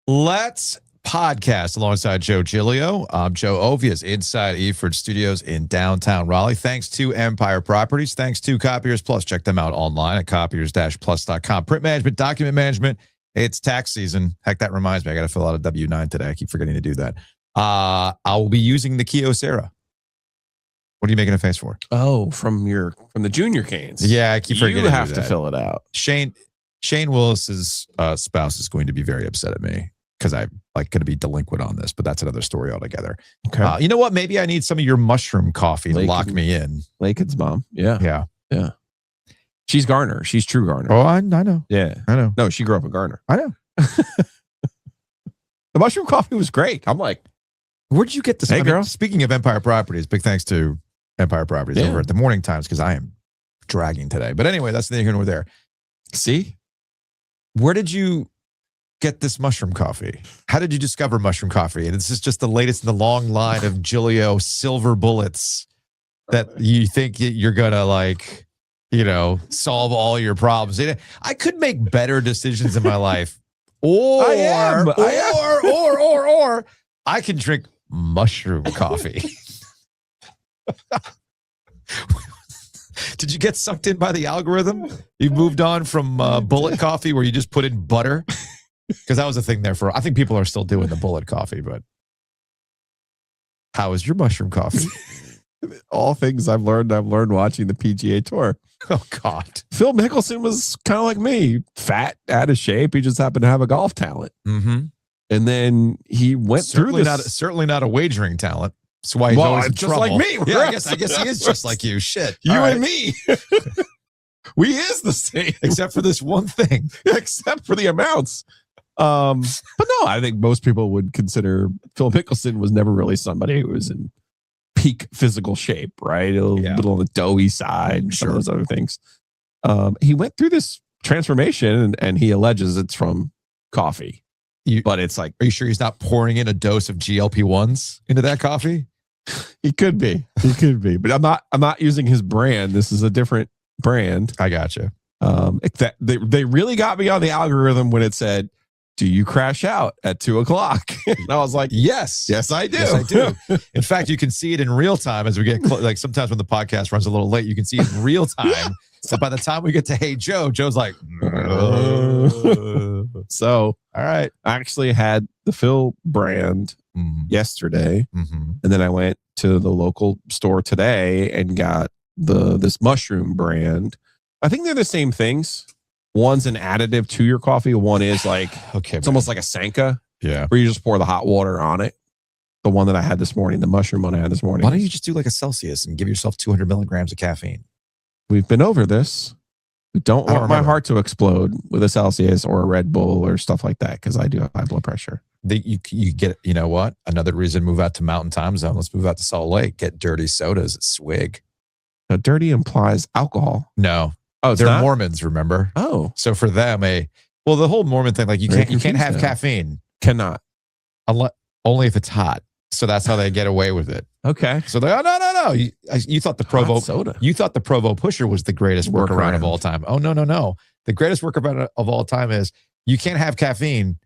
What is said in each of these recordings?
Let's podcast alongside Joe Giglio. I'm Joe Ovias inside Eford Studios in downtown Raleigh. Thanks to Empire Properties. Thanks to Copiers Plus. Check them out online at copiers-plus.com. Print management, document management. It's tax season. Heck, that reminds me. I got to fill out a W-9 today. I keep forgetting to do that. I will be using the Kyocera. What are you making a face for? Oh, from the junior canes. Yeah, I keep forgetting. You have to fill it out. Shane Willis's spouse is going to be very upset at me because I'm going to be delinquent on this, but that's another story altogether. Okay. You know what? Maybe I need some of your mushroom coffee to lock me in. Lakin's mom. Yeah. She's Garner. She's true Garner. Oh, I know. Yeah. I know. No, she grew up in Garner. I know. The mushroom coffee was great. I'm like, where'd you get this? Hey, girl. Speaking of Empire Properties, big thanks to Empire Properties over at the Morning Times because I am dragging today. But anyway, that's neither here nor there. See? Where did you get this mushroom coffee? How did you discover mushroom coffee? And this is just the latest in the long line of Giglio silver bullets that you think you're going to solve all your problems. I could make better decisions in my life. Or I can drink mushroom coffee. Did you get sucked in by the algorithm? You moved on from bullet coffee where you just put in butter? Because that was a thing there I think people are still doing the bullet coffee, but how is your mushroom coffee? All things I've learned watching the PGA Tour. Oh, God. Phil Mickelson was kind of like me, fat, out of shape. He just happened to have a golf talent. Mm-hmm. And then he went through this. Certainly not a wagering talent. That's why he's always in just trouble. like me. Yeah, I guess he is just like you. Shit. You and me. We is the same. Except for this one thing. Except for the amounts. But no, I think most people would consider Phil Mickelson was never really somebody who was in peak physical shape, right? A little on the doughy side, some of those other things. He went through this transformation and he alleges it's from coffee. But it's like, are you sure he's not pouring in a dose of GLP-1s into that coffee? He could be, but I'm not using his brand. This is a different brand. I gotcha. They really got me on the algorithm when it said, "Do you crash out at 2:00?" And I was like, yes, I do. Yes, I do. In fact, you can see it in real time as we get sometimes when the podcast runs a little late, you can see it in real time. So by the time we get to Hey Joe, Joe's like, so all right. I actually had the Phil brand yesterday, and then I went to the local store today and got this mushroom brand. I think they're the same things. One's an additive to your coffee. One is it's almost like a Sanka, where you just pour the hot water on it. The one that I had this morning, the mushroom one I had this morning. Why don't you just do like a Celsius and give yourself 200 milligrams of caffeine? We've been over this. We don't want my heart to explode with a Celsius or a Red Bull or stuff like that because I do have high blood pressure. You get, you know what? Another reason, move out to Mountain Time Zone. Let's move out to Salt Lake. Get dirty sodas at Swig. Now, dirty implies alcohol. No. Oh, they're not? Mormons, remember? Oh. So for them, the whole Mormon thing, you can't have caffeine. Cannot. Only if it's hot. So that's how they get away with it. Okay. So they, no. You thought the Provo soda. You thought the Provo Pusher was the greatest workaround of all time. Oh, no. The greatest workaround of all time is you can't have caffeine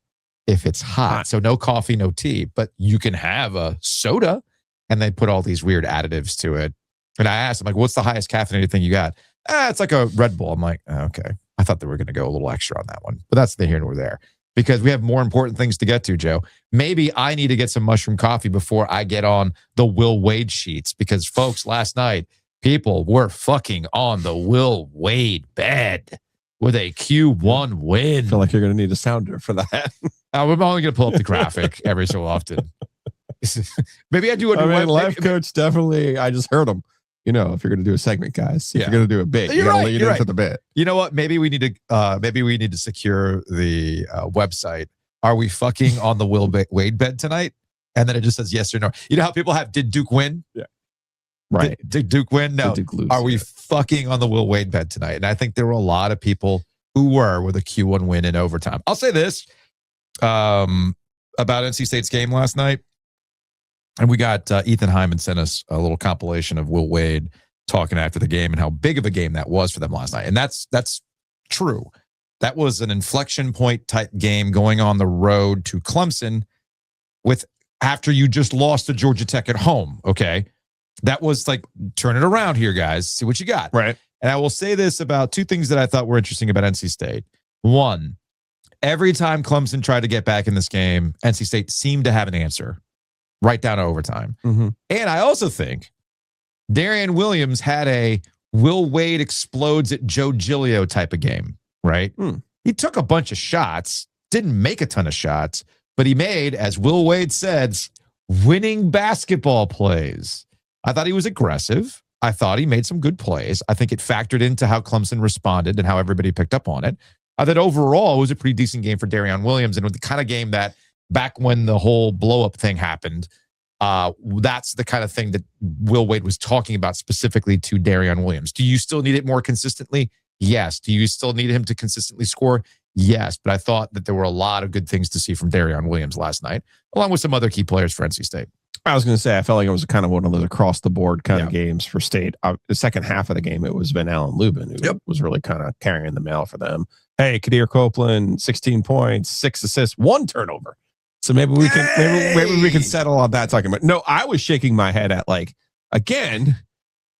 if it's hot. So no coffee, no tea, but you can have a soda. And they put all these weird additives to it. And I asked them, what's the highest caffeinated thing you got? It's like a Red Bull. I'm like, okay. I thought they were going to go a little extra on that one, but that's neither here nor there. Because we have more important things to get to, Joe. Maybe I need to get some mushroom coffee before I get on the Will Wade sheets. Because, folks, last night, people were fucking on the Will Wade bed with a Q1 win. I feel like you're going to need a sounder for that. I'm only going to pull up the graphic every so often. Maybe I do a life coach, definitely. I just heard him. If you're going to do a segment, guys, if you're going to do a bit, you got to lean into the bit. You know what? Maybe we need to secure the website. Are we fucking on the Will Wade bed tonight? And then it just says yes or no. You know how people have, did Duke win? Yeah. Right. Did Duke win? No. Are we fucking on the Will Wade bed tonight? And I think there were a lot of people who were with a Q1 win in overtime. I'll say this about NC State's game last night. And we got Ethan Hyman sent us a little compilation of Will Wade talking after the game and how big of a game that was for them last night. And that's true. That was an inflection point type game going on the road to Clemson after you just lost to Georgia Tech at home. Okay. That was like, turn it around here, guys. See what you got. Right. And I will say this about two things that I thought were interesting about NC State. One, every time Clemson tried to get back in this game, NC State seemed to have an answer right down to overtime. Mm-hmm. And I also think Darian Williams had a Will Wade explodes at Joe Giglio type of game, right? He took a bunch of shots, didn't make a ton of shots, but he made, as Will Wade says, winning basketball plays. I thought he was aggressive. I thought he made some good plays. I think it factored into how Clemson responded and how everybody picked up on it. I thought overall it was a pretty decent game for Darian Williams, and with the kind of game that back when the whole blow-up thing happened, that's the kind of thing that Will Wade was talking about specifically to Darian Williams. Do you still need it more consistently? Yes. Do you still need him to consistently score? Yes. But I thought that there were a lot of good things to see from Darian Williams last night, along with some other key players for NC State. I was going to say, I felt like it was kind of one of those across-the-board kind of games for State. The second half of the game, it was Van Allen Lubin who was really kind of carrying the mail for them. Hey, Kadir Copeland, 16 points, 6 assists, 1 turnover. So maybe we can maybe we can settle on that talking about. No, I was shaking my head at, like, again,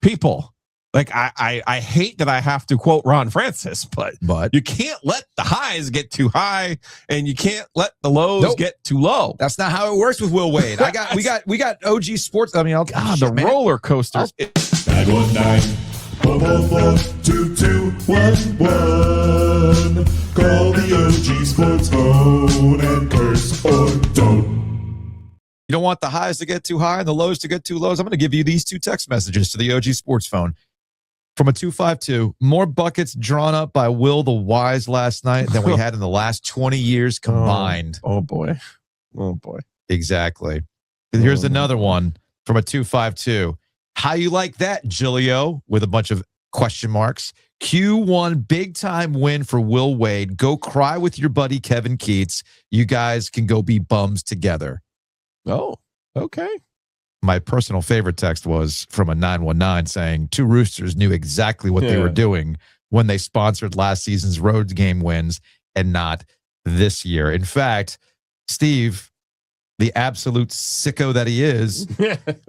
people. Like, I hate that I have to quote Ron Francis, but you can't let the highs get too high and you can't let the lows get too low. That's not how it works with Will Wade. we got OG Sports. I mean, the roller coaster. 919-444-2211. Call the OG Sports phone and curse or don't. You don't want the highs to get too high and the lows to get too lows. I'm going to give you these 2 text messages to the OG Sports phone. From a 252, more buckets drawn up by Will the Wise last night than we had in the last 20 years combined. Oh boy. Exactly. And here's another one from a 252. How you like that, Giglio? With a bunch of question marks. Q1 big time win for Will Wade. Go cry with your buddy Kevin Keats. You guys can go be bums together. Oh, okay. My personal favorite text was from a 919 saying 2 Roosters knew exactly what they were doing when they sponsored last season's road game wins and not this year. In fact, Steve, the absolute sicko that he is,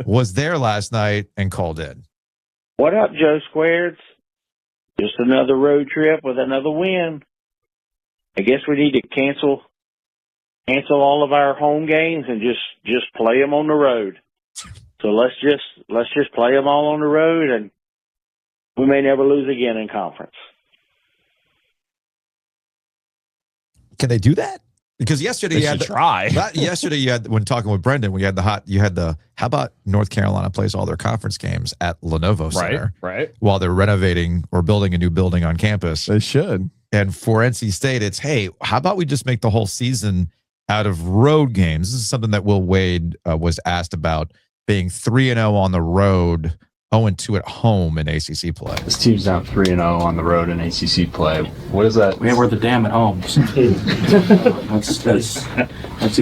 was there last night and called in. What up, Joe Squares? Just another road trip with another win. I guess we need to cancel all of our home games and just play them on the road. So let's just play them all on the road, and we may never lose again in conference. Can they do that? Because yesterday you had to try. Yesterday you had, when talking with Brendan, how about North Carolina plays all their conference games at Lenovo Center, right? While they're renovating or building a new building on campus. They should. And for NC State, it's, hey, how about we just make the whole season out of road games? This is something that Will Wade was asked about, being 3-0 on the road, 0-2 at home in ACC play. This team's now 3-0 on the road in ACC play. What is that? Yeah, we're the damn at home. That's a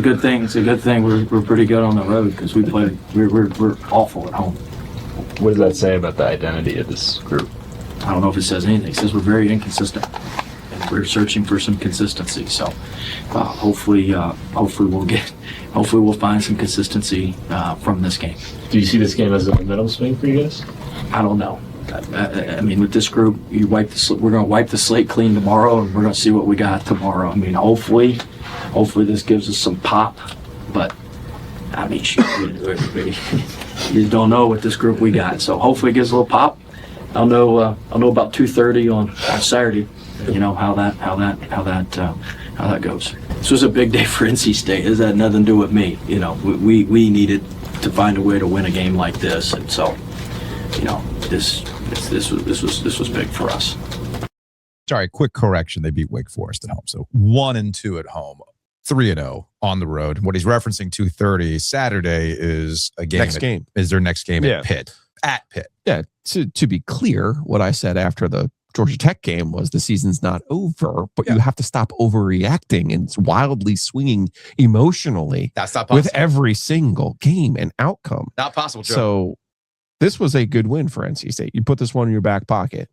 good thing. It's a good thing. We're pretty good on the road because we're awful at home. What does that say about the identity of this group? I don't know if it says anything. It says we're very inconsistent, and we're searching for some consistency. So hopefully we'll find some consistency from this game. Do you see this game as a momentum swing for you guys? I don't know. I mean, with this group, we're going to wipe the slate clean tomorrow, and we're going to see what we got tomorrow. I mean, hopefully this gives us some pop. But I mean, you don't know what this group we got. So hopefully it gives a little pop. I'll know about 2:30 on Saturday. You know how that goes. This was a big day for NC State. This had nothing to do with me. You know, we needed to find a way to win a game like this, and so, you know, this was big for us. Sorry, quick correction. They beat Wake Forest at home, so 1-2 at home, 3-0 on the road. What he's referencing 2:30 Saturday is a game. Is their next game at Pitt? At Pitt. Yeah. To be clear, what I said after the Georgia Tech game was the season's not over, but you have to stop overreacting and wildly swinging emotionally. That's not possible. With every single game and outcome. Not possible, Joe. So this was a good win for NC State. You put this one in your back pocket.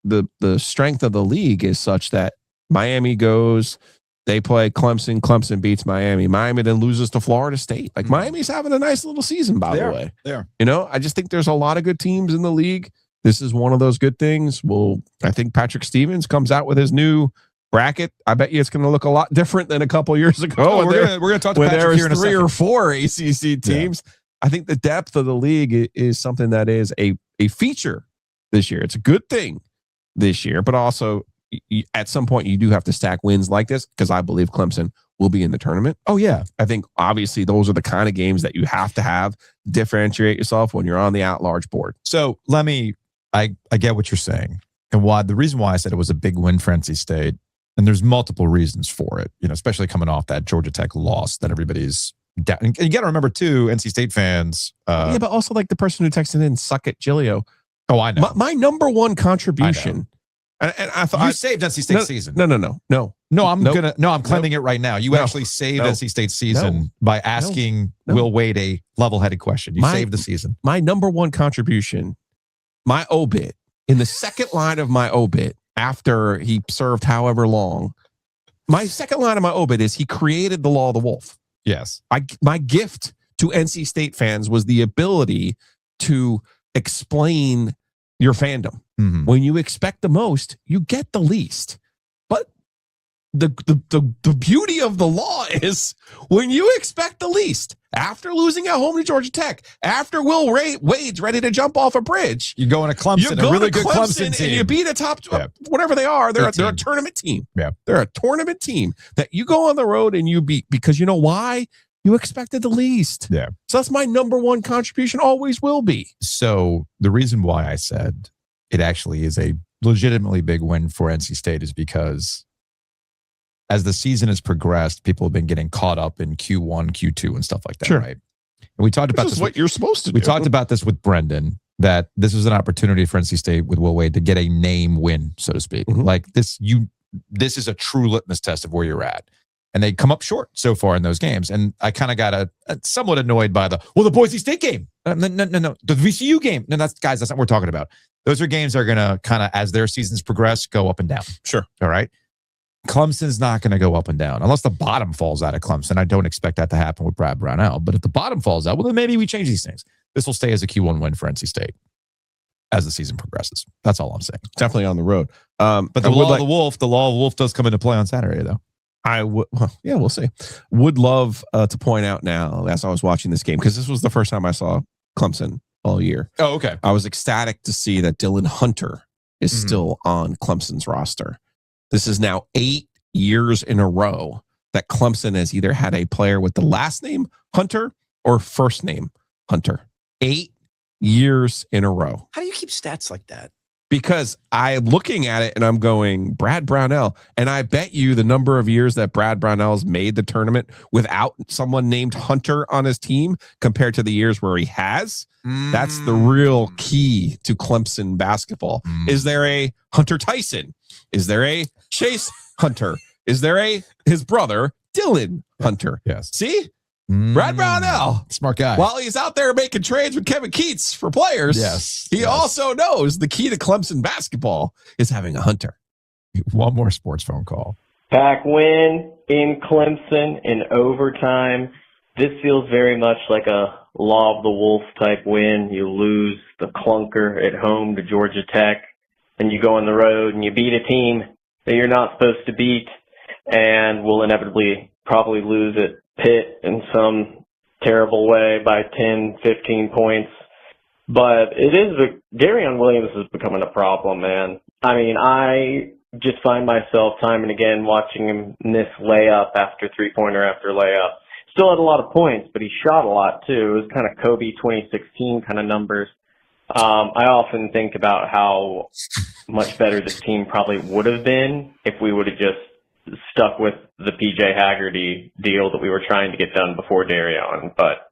the strength of the league is such that Miami goes, they play Clemson. Clemson beats Miami. Miami then loses to Florida State. Like Miami's having a nice little season, by the way. They are. You know, I just think there's a lot of good teams in the league. This is one of those good things. Well, I think Patrick Stevens comes out with his new bracket. I bet you it's going to look a lot different than a couple years ago. Oh, we're going to talk to Patrick here in a second. There was 3 or 4 ACC teams. Yeah. I think the depth of the league is something that is a feature this year. It's a good thing this year, but also at some point you do have to stack wins like this because I believe Clemson will be in the tournament. Oh yeah. I think obviously those are the kind of games that you have to differentiate yourself when you're on the at-large board. So I get what you're saying and why the reason why I said it was a big win for NC State, and there's multiple reasons for it, you know, especially coming off that Georgia Tech loss that everybody's down. And you got to remember too, NC State fans. Yeah, but also like the person who texted in, suck it, Gilio. Oh, I know. My number one contribution. And I thought you saved NC State season. No, I'm claiming it right now. You actually saved NC State season by asking Will Wade a level-headed question. You saved the season. My number one contribution, my obit, in the second line of my obit, after he served however long, my second line of my obit is he created the law of the wolf. Yes. My gift to NC State fans was the ability to explain your fandom. Mm-hmm. When you expect the most, you get the least. But the beauty of the law is when you expect the least, after losing at home to Georgia Tech, after Will Wade's ready to jump off a bridge, you go in a Clemson, a really good Clemson team, and you beat a top, whatever they are. They're a tournament team. Yeah, they're a tournament team that you go on the road and you beat because you know why? You expected the least. Yeah. So that's my number one contribution. Always will be. So the reason why I said it actually is a legitimately big win for NC State is because as the season has progressed, people have been getting caught up in Q1, Q2, and stuff like that, right? And we talked about this. What you're supposed to do. We talked about this with Brendan, that this was an opportunity for NC State with Will Wade to get a name win, so to speak. Mm-hmm. Like this is a true litmus test of where you're at. And they come up short so far in those games. And I kind of got somewhat annoyed by the Boise State game. No. The VCU game. No, that's not what we're talking about. Those are games that are going to kind of, as their seasons progress, go up and down. Sure. All right. Clemson's not going to go up and down unless the bottom falls out of Clemson. I don't expect that to happen with Brad Brownell. But if the bottom falls out, well, then maybe we change these things. This will stay as a Q1 win for NC State as the season progresses. That's all I'm saying. Definitely on the road. But the law of the wolf does come into play on Saturday, though. We'll see. Would love to point out now, as I was watching this game, because this was the first time I saw Clemson all year. Oh, okay. I was ecstatic to see that Dylan Hunter is still on Clemson's roster. This is now 8 years in a row that Clemson has either had a player with the last name Hunter or first name Hunter. 8 years in a row. How do you keep stats like that? Because I'm looking at it and I'm going, Brad Brownell. And I bet you the number of years that Brad Brownell's made the tournament without someone named Hunter on his team compared to the years where he has, that's the real key to Clemson basketball. Is there a Hunter Tyson? Is there a Chase Hunter? Is there his brother, Dylan Hunter? Yes. See? Brad Brownell, smart guy. While he's out there making trades with Kevin Keats for players, he also knows the key to Clemson basketball is having a Hunter. One more sports phone call. Pack win in Clemson in overtime. This feels very much like a law of the wolf type win. You lose the clunker at home to Georgia Tech, and you go on the road and you beat a team that you're not supposed to beat, and will inevitably probably lose at Pitt in some terrible way by 10, 15 points. But Darian Williams is becoming a problem, man. I mean, I just find myself time and again watching him miss layup after three-pointer after layup. Still had a lot of points, but he shot a lot too. It was kind of Kobe 2016 kind of numbers. I often think about how much better this team probably would have been if we would have just stuck with the PJ Haggerty deal that we were trying to get done before Darian. But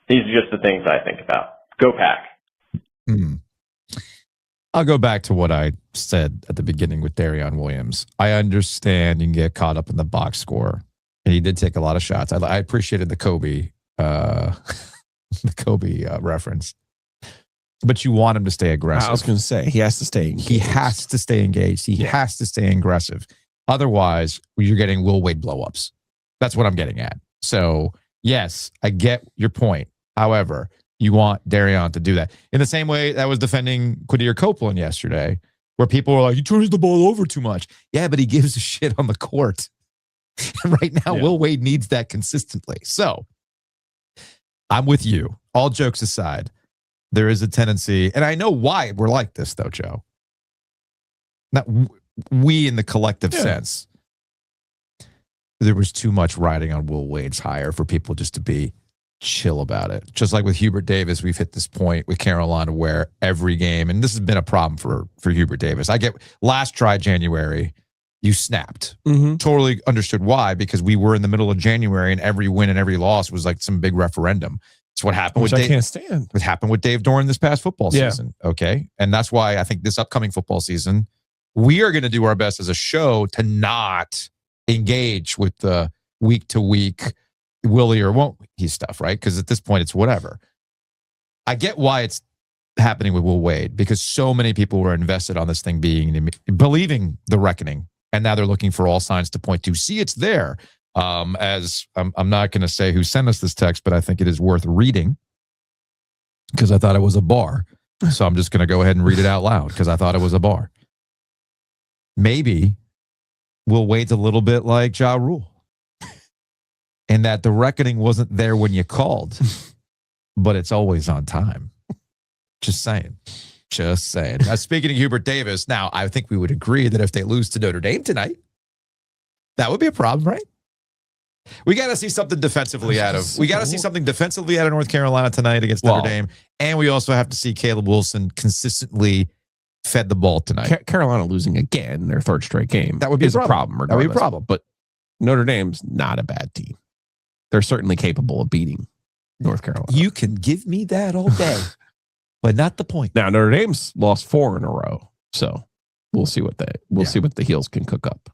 these are just the things I think about. Go Pack. I'll go back to what I said at the beginning with Darian Williams. I understand you can get caught up in the box score, and he did take a lot of shots. I appreciated the Kobe reference. but you want him to stay aggressive. I was going to say, he has to stay engaged. He has to stay engaged. He has to stay aggressive. Otherwise, you're getting Will Wade blow-ups. That's what I'm getting at. So, yes, I get your point. However, you want Darian to do that. In the same way that was defending Quadir Copeland yesterday, where people were like, he turns the ball over too much. Yeah, but he gives a shit on the court. And right now, Will Wade needs that consistently. So, I'm with you. All jokes aside, there is a tendency, and I know why we're like this, though, Joe. Not we in the collective sense. There was too much riding on Will Wade's hire for people just to be chill about it. Just like with Hubert Davis, we've hit this point with Carolina where every game, and this has been a problem for Hubert Davis. I get last try January, you snapped. Totally understood why, because we were in the middle of January and every win and every loss was like some big referendum. It's what happened with Dave. I can't stand. What happened with Dave Doran this past football season. Okay. And that's why I think this upcoming football season, we are going to do our best as a show to not engage with the week to week Willie or won't he stuff, right? Because at this point, it's whatever. I get why it's happening with Will Wade, because so many people were invested on this thing believing the reckoning. And now they're looking for all signs to point to. See, it's there. As I'm not going to say who sent us this text, but I think it is worth reading because I thought it was a bar. So I'm just going to go ahead and read it out loud because I thought it was a bar. Maybe Will Wade's a little bit like Ja Rule, and that the reckoning wasn't there when you called, but it's always on time. Just saying. Just saying. Now, speaking of Hubert Davis, now I think we would agree that if they lose to Notre Dame tonight, that would be a problem, right? We got to see something defensively out of. We got to see something defensively out of North Carolina tonight against Notre Dame, and we also have to see Caleb Wilson consistently fed the ball tonight. Carolina losing again, their third straight game. That would be a problem. That would be a problem. But Notre Dame's not a bad team. They're certainly capable of beating North Carolina. You can give me that all day, but not the point. Now Notre Dame's lost 4 in a row, so we'll see what see what the Heels can cook up.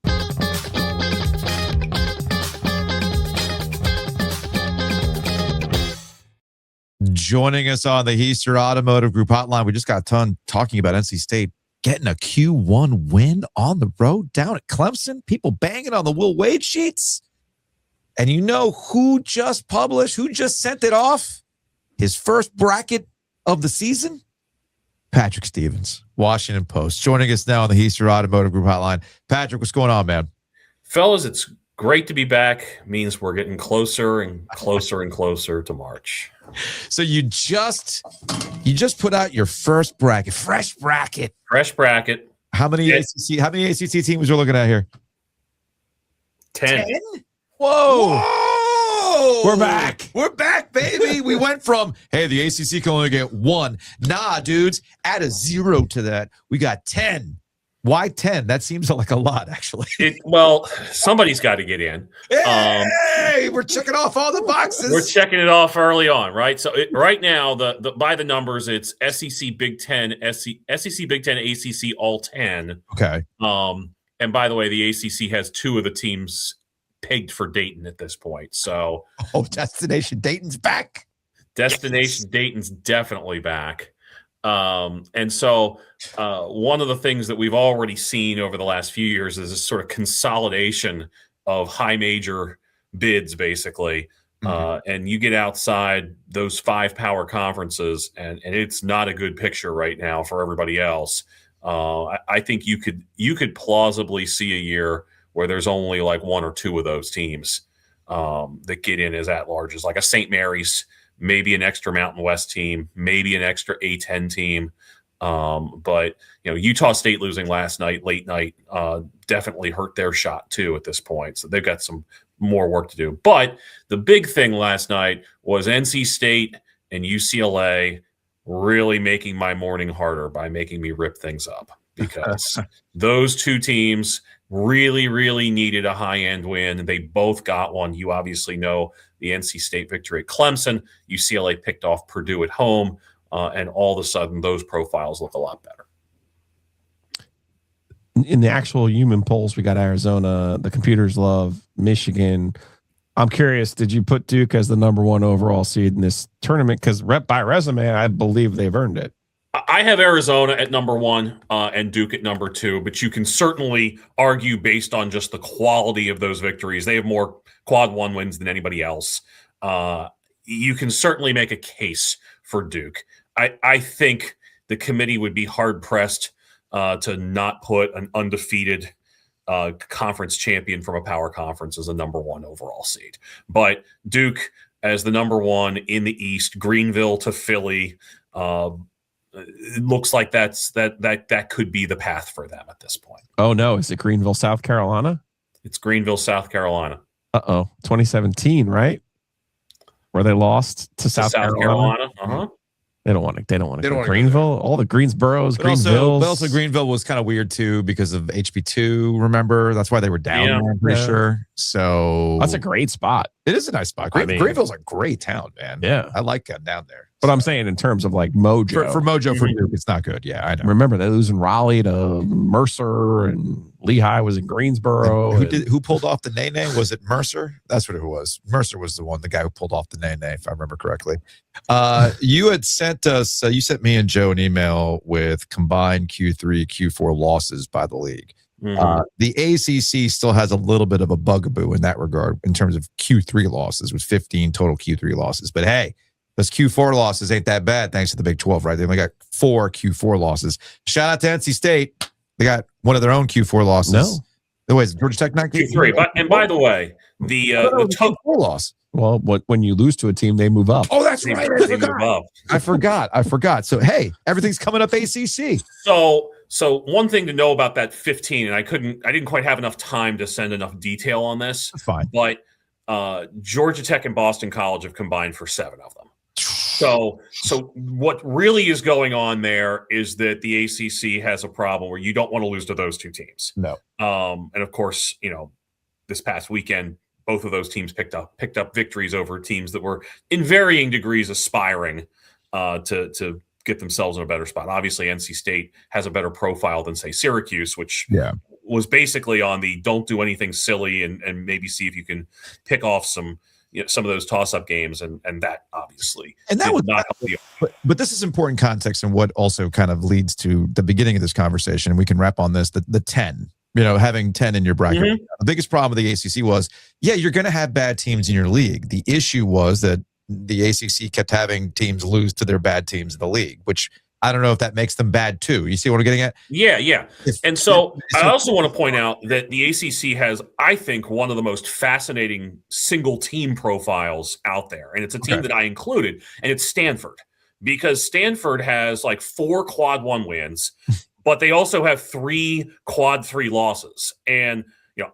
Joining us on the Heister Automotive Group hotline, we just got done talking about NC State getting a Q1 win on the road down at Clemson. People banging on the Will Wade sheets. And you know who just published, who just sent it off? His first bracket of the season? Patrick Stevens, Washington Post, joining us now on the Heister Automotive Group hotline. Patrick, what's going on, man? Fellas, it's great to be back. Means we're getting closer and closer and closer to March. So you just put out your first bracket, fresh bracket. How many ACC teams are looking at here? 10. Whoa! We're back. We're back, baby. We went from, hey, the ACC can only get 1. Nah, dudes, add a 0 to that. We got 10. Why 10? That seems like a lot, actually. Well, somebody's got to get in. Hey, we're checking off all the boxes. We're checking it off early on, right? So right now, the by the numbers, it's SEC Big Ten, SEC Big Ten, ACC all 10. Okay. And by the way, the ACC has 2 of the teams pegged for Dayton at this point. So, Destination Dayton's back. Destination Dayton's definitely back. And so one of the things that we've already seen over the last few years is this sort of consolidation of high major bids, basically. And you get outside those 5 power conferences, and it's not a good picture right now for everybody else. I think you could plausibly see a year where there's only like 1 or 2 of those teams that get in as at-larges, like a St. Mary's, maybe an extra Mountain West team, maybe an extra A-10 team. But, Utah State losing last night, late night, definitely hurt their shot too at this point. So they've got some more work to do. But the big thing last night was NC State and UCLA really making my morning harder by making me rip things up, because those 2 teams really, really needed a high-end win. They both got one. You obviously know the NC State victory at Clemson. UCLA picked off Purdue at home, and all of a sudden those profiles look a lot better. In the actual human polls, we got Arizona. The computers love Michigan. I'm curious, did you put Duke as the number 1 overall seed in this tournament? Because by resume, I believe they've earned it. I have Arizona at number 1 and Duke at number 2, but you can certainly argue based on just the quality of those victories. They have more quad 1 wins than anybody else. You can certainly make a case for Duke. I think the committee would be hard-pressed to not put an undefeated conference champion from a power conference as a number 1 overall seed. But Duke as the number 1 in the East, Greenville to Philly, it looks like that could be the path for them at this point. Oh no, is it Greenville, South Carolina? It's Greenville, South Carolina. 2017, right? Where they lost to South Carolina. Uh-huh. They don't want to go Greenville. All the Greensboros, Greenvilles. But also Greenville was kind of weird too because of HB2. Remember, that's why they were down. Yeah. There, I'm pretty sure. So that's a great spot. It is a nice spot. Greenville's a great town, man. Yeah, I like getting down there. But I'm saying in terms of like mojo for mojo for Duke, it's not good. Yeah, I know. Remember they losing Raleigh to Mercer, and Lehigh was in Greensboro. Who pulled off the nay-nay? Was it Mercer? That's what it was. Mercer was the guy who pulled off the nay-nay, if I remember correctly. You had sent us, you sent me and Joe an email with combined Q3, Q4 losses by the league. Mm-hmm. The ACC still has a little bit of a bugaboo in that regard in terms of Q3 losses, with 15 total Q3 losses. But hey, those Q4 losses ain't that bad thanks to the Big 12, right? They only got 4 Q4 losses. Shout out to NC State. They got one of their own Q4 losses. No. Otherwise, Georgia Tech not Q3. And by the way, the Q4 loss. Well, when you lose to a team, they move up. Oh, that's right. I forgot. So, hey, everything's coming up ACC. So one thing to know about that 15, and I didn't quite have enough time to send enough detail on this. That's fine. But Georgia Tech and Boston College have combined for 7 of them. So what really is going on there is that the ACC has a problem where you don't want to lose to those 2 teams. No. And of course, this past weekend, both of those teams picked up victories over teams that were in varying degrees aspiring to get themselves in a better spot. Obviously, NC State has a better profile than, say, Syracuse, which was basically on the don't do anything silly and maybe see if you can pick off some of those toss-up games, and that obviously would not help you. But this is important context, and what also kind of leads to the beginning of this conversation, and we can wrap on this, the 10, having 10 in your bracket. Mm-hmm. The biggest problem with the ACC was, you're going to have bad teams in your league. The issue was that the ACC kept having teams lose to their bad teams in the league, which I don't know if that makes them bad too. You see what I'm getting at? Yeah. And so I also want to point out that the ACC has, I think, one of the most fascinating single team profiles out there. And it's a team that I included, and it's Stanford, because Stanford has like 4 quad 1 wins, but they also have 3 quad 3 losses. And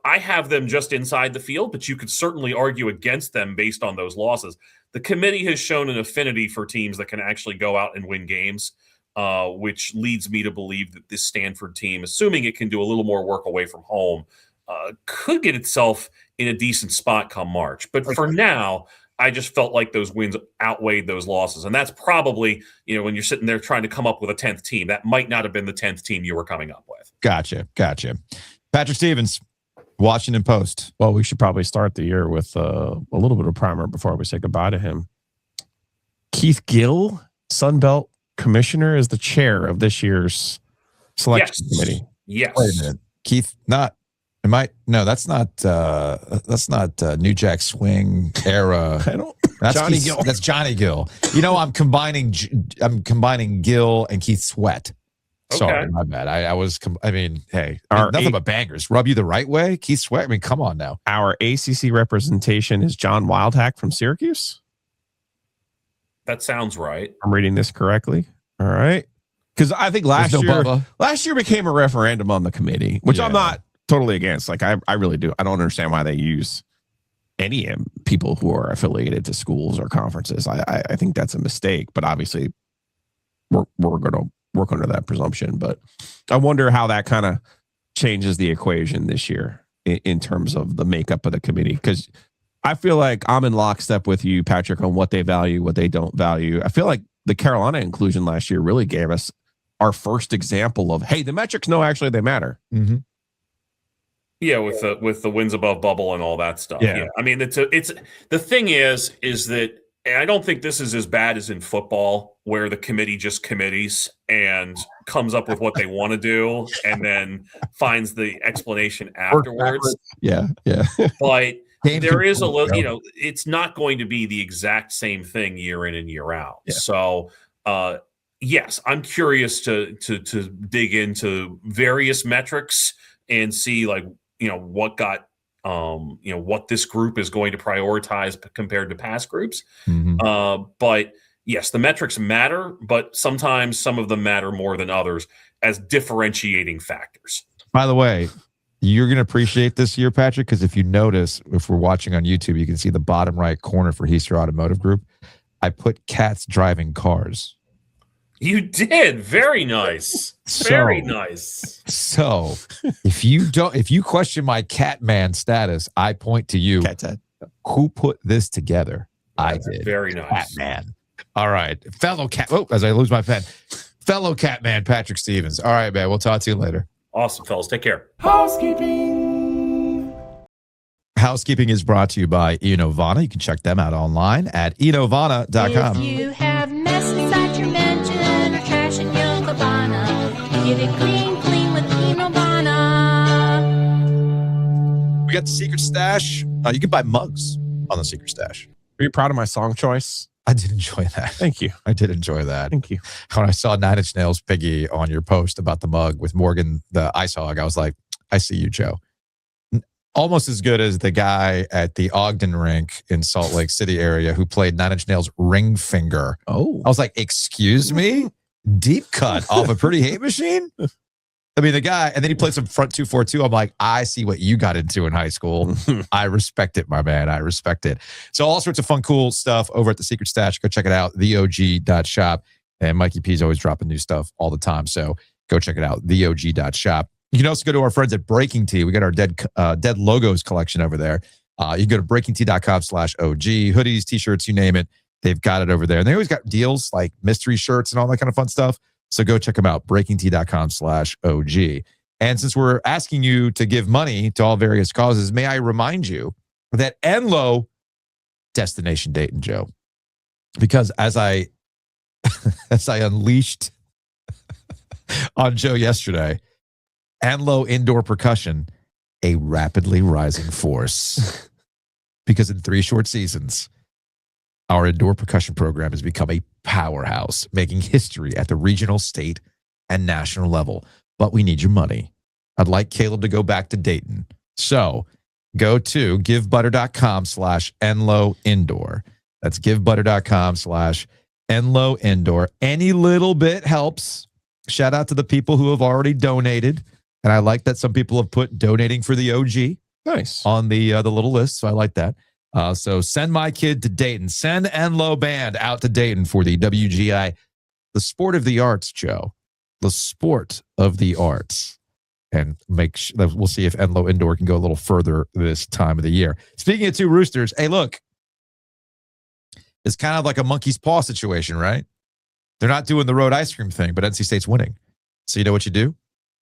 I have them just inside the field, but you could certainly argue against them based on those losses. The committee has shown an affinity for teams that can actually go out and win games. Which leads me to believe that this Stanford team, assuming it can do a little more work away from home, could get itself in a decent spot come March. But for now, I just felt like those wins outweighed those losses. And that's probably, when you're sitting there trying to come up with a 10th team, that might not have been the 10th team you were coming up with. Gotcha. Patrick Stevens, Washington Post. Well, we should probably start the year with a little bit of primer before we say goodbye to him. Keith Gill, Sunbelt Commissioner, is the chair of this year's selection committee. Yes. Wait a minute. Keith, that's not New Jack Swing era. That's Johnny Keith, Gill. That's Johnny Gill. I'm combining Gill and Keith Sweat. Sorry, my bad. Hey, nothing but bangers. Rub you the right way, Keith Sweat. Come on now. Our ACC representation is John Wildhack from Syracuse. That sounds right. I'm reading this correctly. All right. Because I think last year became a referendum on the committee, which I'm not totally against. Like, I really do. I don't understand why they use any people who are affiliated to schools or conferences. I think that's a mistake, but obviously we're going to work under that presumption. But I wonder how that kind of changes the equation this year in terms of the makeup of the committee. Because I feel like I'm in lockstep with you, Patrick, on what they value, what they don't value. I feel like the Carolina inclusion last year really gave us our first example of, hey, the metrics, no, actually they matter. Mm-hmm. Yeah, with the wins above bubble and all that stuff. Yeah. I mean, it's the thing is that, and I don't think this is as bad as in football, where the committee just committees and comes up with what they want to do and then finds the explanation afterwards. Yeah. But there is a little, it's not going to be the exact same thing year in and year out. Yeah. So, yes, I'm curious to dig into various metrics and see what got what this group is going to prioritize compared to past groups. Mm-hmm. But yes, the metrics matter, but sometimes some of them matter more than others as differentiating factors. By the way, you're going to appreciate this year, Patrick, because if you notice, if we're watching on YouTube, you can see the bottom right corner for Heister Automotive Group. I put cats driving cars. You did. Very nice. Very nice. So if you question my Catman status, I point to you. Cat. Who put this together? I did. Very nice. Catman. All right. Fellow cat. Oh, as I lose my pen. Fellow Catman, Patrick Stevens. All right, man. We'll talk to you later. Awesome, fellas. Take care. Housekeeping. Housekeeping is brought to you by Inovana. You can check them out online at inovana.com. If you have mess inside your mansion or trash in your cabana, get it clean with Inovana. We got the Secret Stash. You can buy mugs on the Secret Stash. Are you proud of my song choice? I did enjoy that. Thank you. I did enjoy that. Thank you. When I saw 9 Inch Nails Piggy on your post about the mug with Morgan, the ice hog, I was like, I see you, Joe. Almost as good as the guy at the Ogden rink in Salt Lake City area who played 9 Inch Nails Ring Finger. Oh. I was like, excuse me? Deep cut off a Pretty Hate Machine? I mean, the guy, and then he played some front 242. I'm like, I see what you got into in high school. I respect it, my man. I respect it. So all sorts of fun, cool stuff over at the Secret Stash. Go check it out, theog.shop. And Mikey P's always dropping new stuff all the time. So go check it out, theog.shop. You can also go to our friends at Breaking Tea. We got our Dead Logos collection over there. You can go to breakingtea.com/OG. Hoodies, t-shirts, you name it. They've got it over there. And they always got deals like mystery shirts and all that kind of fun stuff. So go check them out, breakingtea.com/OG. And since we're asking you to give money to all various causes, may I remind you that Enlo, Destination Dayton, Joe, because as I unleashed on Joe yesterday, Enlo Indoor Percussion, a rapidly rising force. Because in 3 short seasons, our indoor percussion program has become a powerhouse, making history at the regional, state, and national level. But we need your money. I'd like Caleb to go back to Dayton. So go to givebutter.com/Enlo Indoor. That's givebutter.com/Enlo Indoor. Any little bit helps. Shout out to the people who have already donated. And I like that some people have put donating for the OG on the little list. So I like that. So send my kid to Dayton. Send Enlo Band out to Dayton for the WGI, the sport of the arts, Joe. The sport of the arts. And we'll see if Enlo Indoor can go a little further this time of the year. Speaking of 2 roosters, hey, look. It's kind of like a monkey's paw situation, right? They're not doing the road ice cream thing, but NC State's winning. So you know what you do?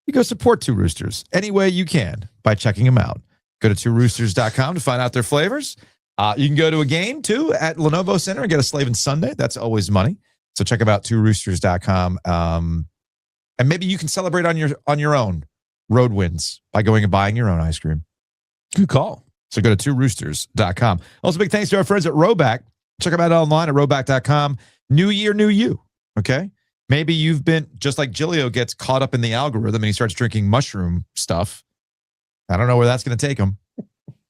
You go support 2 Roosters any way you can by checking them out. Go to 2roosters.com to find out their flavors. You can go to a game, too, at Lenovo Center and get a Slavin Sunday. That's always money. So check them out, 2roosters.com. And maybe you can celebrate on your own road wins by going and buying your own ice cream. Good call. So go to 2roosters.com. Also, big thanks to our friends at Roback. Check them out online at roback.com. New year, new you. Okay? Maybe you've been, just like Gilio gets caught up in the algorithm and he starts drinking mushroom stuff. I don't know where that's going to take him.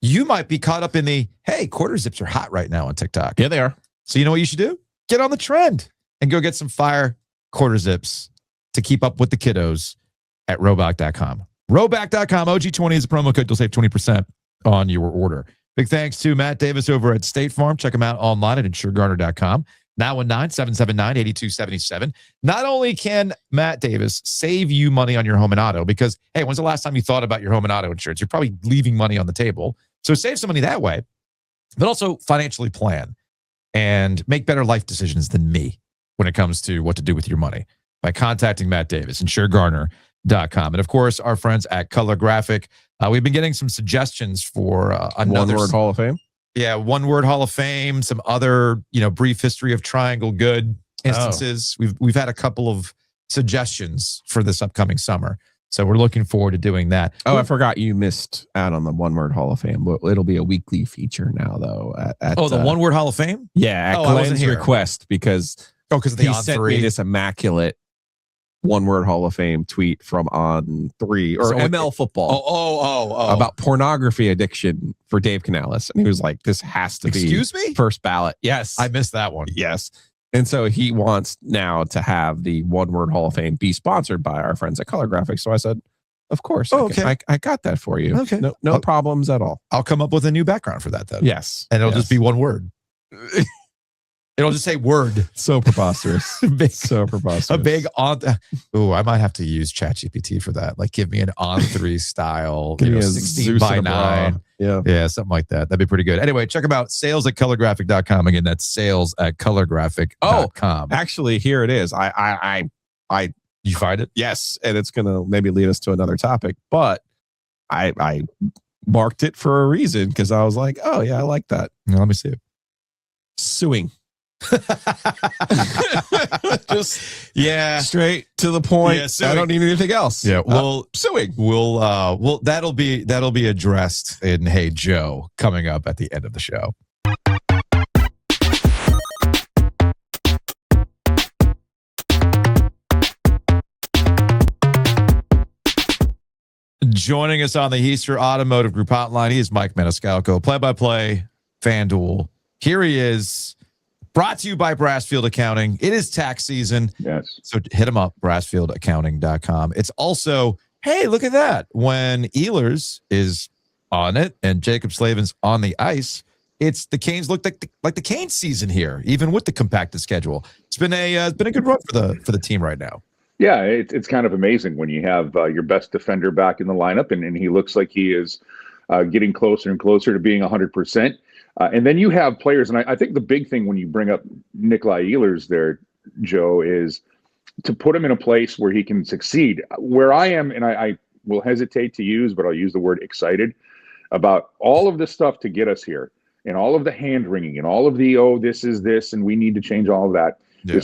You might be caught up in the, hey, quarter zips are hot right now on TikTok. Yeah, they are. So you know what you should do? Get on the trend and go get some fire quarter zips to keep up with the kiddos at roback.com. Roback.com, OG20 is a promo code. You'll save 20% on your order. Big thanks to Matt Davis over at State Farm. Check him out online at insuregarner.com. 919-779-8277. Not only can Matt Davis save you money on your home and auto, because, hey, when's the last time you thought about your home and auto insurance? You're probably leaving money on the table. So save some money that way, but also financially plan and make better life decisions than me when it comes to what to do with your money by contacting Matt Davis, insuregarner.com. And, of course, our friends at Color Graphic. We've been getting some suggestions for another One-word Hall of Fame. Yeah, one-word Hall of Fame, some other, brief history of Triangle Good instances. We've had a couple of suggestions for this upcoming summer. So we're looking forward to doing that. Oh, I forgot you missed out on the One Word Hall of Fame. It'll be a weekly feature now, though. The One Word Hall of Fame? Yeah, at Glenn's request, because he sent me this immaculate One Word Hall of Fame tweet from On3 or ML Football. About pornography addiction for Dave Canales. And he was like, this has to be first ballot. Yes. I missed that one. Yes. And so he wants now to have the One Word Hall of Fame be sponsored by our friends at Color Graphics. So I said, of course. Okay. I got that for you. Okay. No problems at all. I'll come up with a new background for that then. Yes. And it'll just be one word. It'll just say word. So preposterous. So preposterous. A big on. Oh, I might have to use ChatGPT for that. Like, give me an On3 style, 16 by 9. Yeah, something like that. That'd be pretty good. Anyway, check them out. Sales@colorgraphic.com. Again, that's sales@colorgraphic.com. Actually, here it is. You find it? Yes, and it's gonna maybe lead us to another topic, but I marked it for a reason because I was like, oh yeah, I like that. Now, let me see it. Suing. Just straight to the point. I don't need anything else. Yeah, well, suing. We'll that'll be addressed in Hey Joe coming up at the end of the show. Joining us on the Heister Automotive Group hotline, he is Mike Maniscalco, play-by-play, FanDuel. Here he is. Brought to you by Brassfield Accounting. It is tax season. Yes. So hit them up, brassfieldaccounting.com. It's also, hey, look at that. When Ehlers is on it and Jacob Slavin's on the ice, it's the Canes look like the Canes season here, even with the compacted schedule. It's been a good run for the team right now. Yeah, it's kind of amazing when you have your best defender back in the lineup, and he looks like he is getting closer and closer to being 100%. And then you have players, and I think the big thing when you bring up Nikolai Ehlers there, Joe, is to put him in a place where he can succeed. Where I am, and I will hesitate to use, but I'll use the word excited, about all of this stuff to get us here, and all of the hand-wringing, and all of the, this is this, and we need to change all of that. Yeah.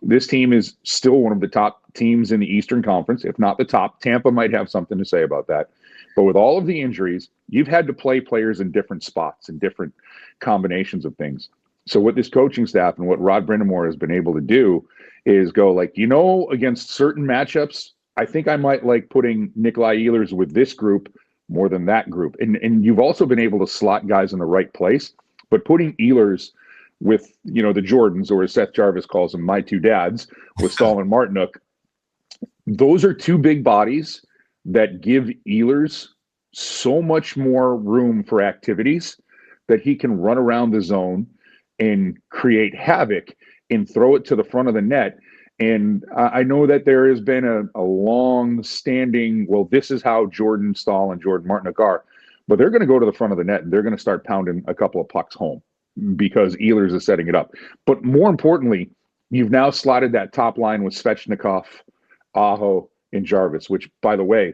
This team is still one of the top teams in the Eastern Conference, if not the top. Tampa might have something to say about that. But with all of the injuries, you've had to play players in different spots and different combinations of things. So what this coaching staff and what Rod Brindamore has been able to do is go like, against certain matchups, I think I might like putting Nikolai Ehlers with this group more than that group. And you've also been able to slot guys in the right place. But putting Ehlers with, the Jordans, or as Seth Jarvis calls them, my two dads, with Stahl and Martinook, those are two big bodies that give Ehlers so much more room for activities that he can run around the zone and create havoc and throw it to the front of the net. And I know that there has been a long-standing, this is how Jordan Stahl and Jordan Martinook are, but they're going to go to the front of the net and they're going to start pounding a couple of pucks home because Ehlers is setting it up. But more importantly, you've now slotted that top line with Svechnikov, Aho, and Jarvis, which, by the way,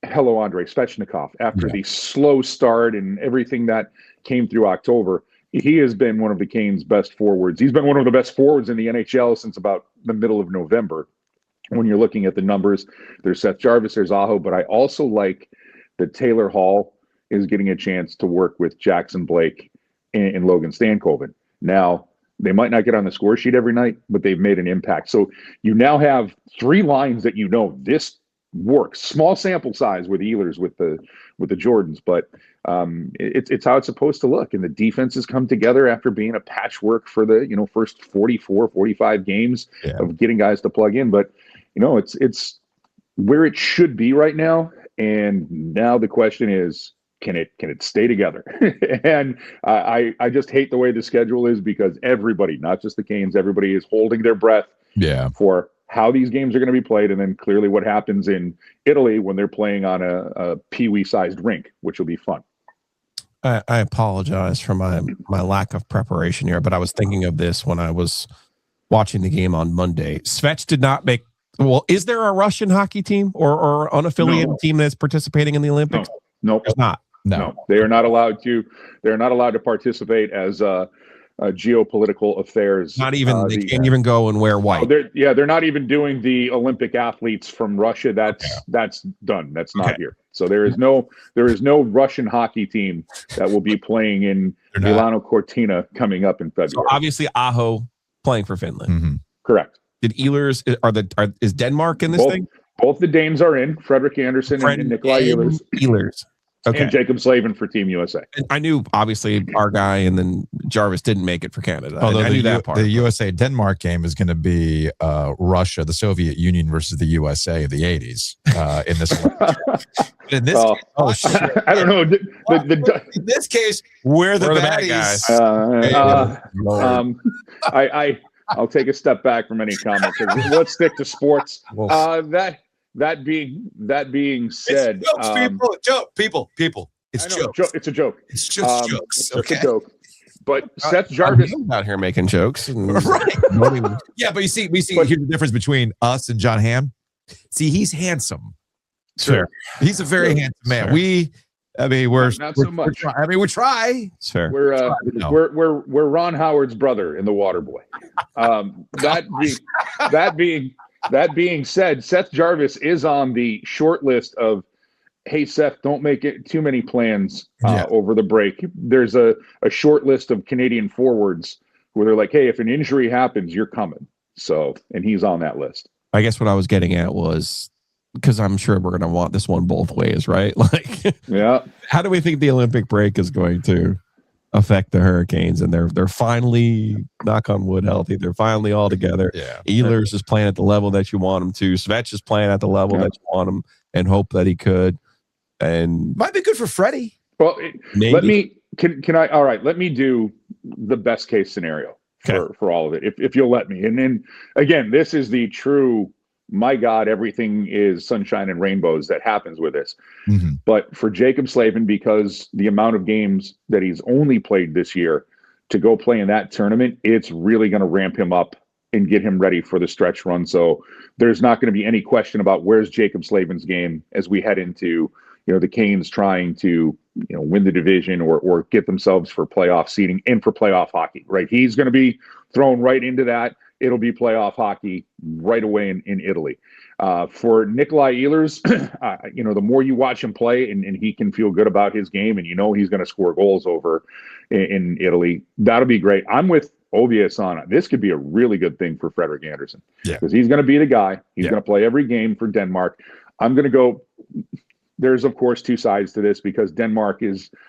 hello, Andrei Svechnikov. After the slow start and everything that came through October, he has been one of the Canes' best forwards. He's been one of the best forwards in the NHL since about the middle of November. When you're looking at the numbers, there's Seth Jarvis, there's Aho, but I also like that Taylor Hall is getting a chance to work with Jackson Blake and Logan Stankoven. Now, they might not get on the score sheet every night, but they've made an impact. So you now have three lines that this works. Small sample size with Ehlers, with the Jordans, but it's how it's supposed to look. And the defenses come together after being a patchwork for the first 44, 45 games of getting guys to plug in. But it's where it should be right now. And now the question is, can it stay together? And I just hate the way the schedule is, because everybody, not just the Canes, everybody is holding their breath for how these games are going to be played, and then clearly what happens in Italy when they're playing on a peewee sized rink, which will be fun. I apologize for my lack of preparation here, but I was thinking of this when I was watching the game on Monday. Svech did not make. Well, is there a Russian hockey team or unaffiliated team that's participating in the Olympics? No, there's not. No, they are not allowed to. They're not allowed to participate as geopolitical affairs. Not even they can't even go and wear white. They're not even doing the Olympic athletes from Russia. That's done. That's not here. So there is no Russian hockey team that will be playing in Milano Cortina coming up in February. So obviously Aho playing for Finland. Mm-hmm. Correct. Did Ehlers is Denmark in this thing? Both the Danes are in. Freddie Andersen and Nikolai Ehlers. Okay. And Jacob Slavin for Team USA. And I knew, obviously, our guy and then Jarvis didn't make it for Canada. Although I knew that part. The USA-Denmark game is going to be Russia, the Soviet Union versus the USA of the 80s in this one. In this shit. I don't know. In this case, we're the bad guys. I'll take a step back from any comments. Let's stick to sports. That being said, it's jokes, people. It's jokes. It's a joke. It's just jokes. It's just a joke. But Seth Jarvis out here making jokes, right? Yeah, but we see here's the difference between us and John Hamm. See, he's handsome. Sure, he's a very handsome man. Sure. We're not so much. We try. Sure. We're Ron Howard's brother in The Waterboy. That being said, Seth Jarvis is on the short list of, hey, Seth, don't make it too many plans over the break. There's a short list of Canadian forwards where they're like, hey, if an injury happens, you're coming. So, and he's on that list. I guess what I was getting at was, because I'm sure we're going to want this one both ways, right? How do we think the Olympic break is going to affect the Hurricanes? And they're finally, knock on wood, healthy. They're finally all together. Yeah. Ehlers is playing at the level that you want him to. Svech is playing at the level that you want him and hope that he could. And might be good for Freddie. Well, let me do the best case scenario for all of it, if you'll let me. And then again, this is the true, my God, everything is sunshine and rainbows that happens with this. Mm-hmm. But for Jacob Slavin, because the amount of games that he's only played this year, to go play in that tournament, it's really going to ramp him up and get him ready for the stretch run. So there's not going to be any question about where's Jacob Slavin's game as we head into, the Canes trying to, win the division or get themselves for playoff seeding and for playoff hockey, right? He's going to be thrown right into that. It'll be playoff hockey right away in Italy. For Nikolai Ehlers, the more you watch him play and he can feel good about his game and he's going to score goals over in Italy, that'll be great. I'm with Ovius on it. This could be a really good thing for Freddie Andersen because he's going to be the guy. He's going to play every game for Denmark. I'm going to go. There's, of course, two sides to this because Denmark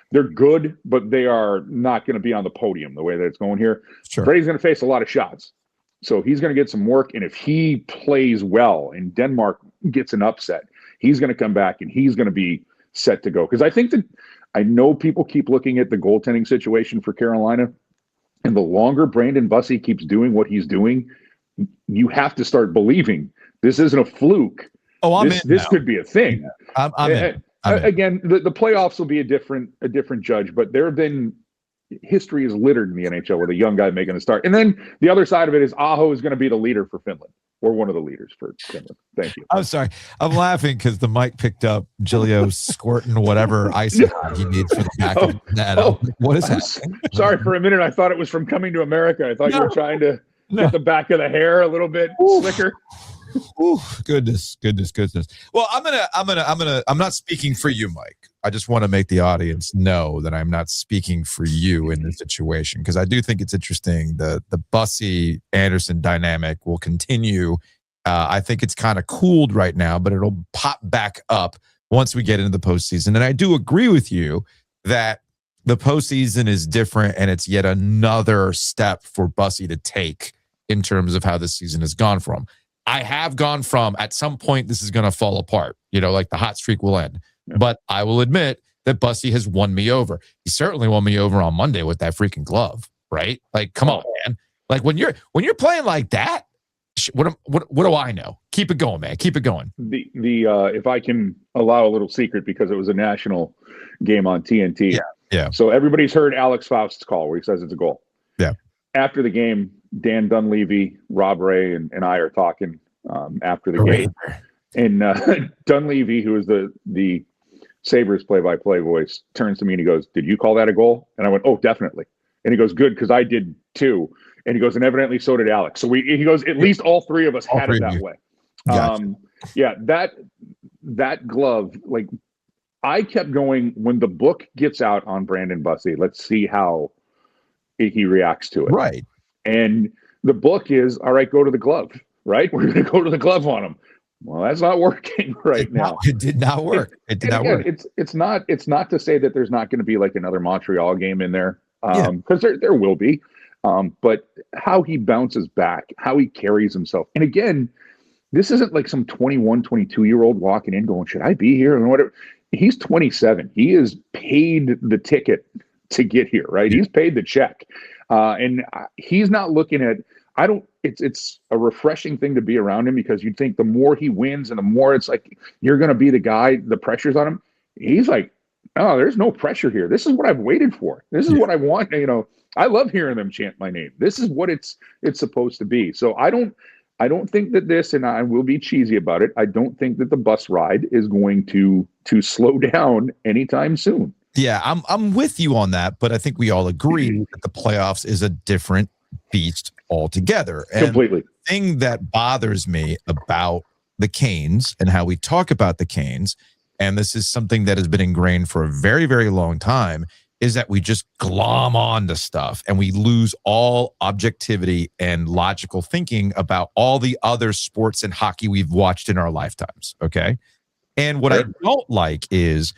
they're good, but they are not going to be on the podium the way that it's going here. Sure. Freddie's going to face a lot of shots. So he's going to get some work. And if he plays well and Denmark gets an upset, he's going to come back and he's going to be set to go. Because I know people keep looking at the goaltending situation for Carolina. And the longer Brandon Bussey keeps doing what he's doing, you have to start believing this isn't a fluke. This could be a thing. I'm in. Again, the playoffs will be a different judge, but there have been history is littered in the NHL with a young guy making a start. And then the other side of it is Aho is going to be the leader for Finland, or one of the leaders for Finland. Thank you. I'm sorry. I'm laughing because the mic picked up Giglio squirting whatever ice he needs for the back of the net. What is happening? Sorry, for a minute I thought it was from Coming to America. I thought you were trying to get the back of the hair a little bit slicker. Ooh, goodness. Well, I'm not speaking for you, Mike. I just want to make the audience know that I'm not speaking for you in this situation, because I do think it's interesting. The Bussey Andersen dynamic will continue. I think it's kind of cooled right now, but it'll pop back up once we get into the postseason. And I do agree with you that the postseason is different, and it's yet another step for Bussey to take in terms of how this season has gone for him. I have gone from, at some point, this is going to fall apart, like the hot streak will end. Yeah. But I will admit that Bussey has won me over. He certainly won me over on Monday with that freaking glove, right? Like, come on, man. Like, when you're playing like that, what do I know? Keep it going, man. Keep it going. If I can allow a little secret, because it was a national game on TNT. Yeah. So everybody's heard Alex Faust's call where he says it's a goal. Yeah. After the game, Dan Dunleavy, Rob Ray, and I are talking after the game. And Dunleavy, who is the Sabres play-by-play voice, turns to me and he goes, "Did you call that a goal?" And I went, "Oh, definitely." And he goes, good, because I did too. And he goes, and evidently so did Alex. So he goes, at least all three of us had it that way. Gotcha. Yeah, that glove, like, I kept going, when the book gets out on Brandon Bussey, let's see how he reacts to it. Right. And the book is, all right, go to the glove, right? We're going to go to the glove on him. Well, that's not working now. It did not work. It did not work. It's not to say that there's not going to be like another Montreal game in there, because there will be. But how he bounces back, how he carries himself. And again, this isn't like some 21, 22-year-old walking in going, should I be here? And whatever. He's 27. He has paid the ticket to get here, right? He's paid the check. And he's not looking at, it's a refreshing thing to be around him, because you'd think the more he wins and the more it's like, you're going to be the guy, the pressure's on him. He's like, oh, there's no pressure here. This is what I've waited for. This is what I want. You know, I love hearing them chant my name. This is what it's supposed to be. So I don't think that this, and I will be cheesy about it, I don't think that the bus ride is going to slow down anytime soon. Yeah, I'm with you on that, but I think we all agree that the playoffs is a different beast altogether. And completely. The thing that bothers me about the Canes and how we talk about the Canes, and this is something that has been ingrained for a very, very long time, is that we just glom on to stuff and we lose all objectivity and logical thinking about all the other sports and hockey we've watched in our lifetimes. Okay. And what I don't like is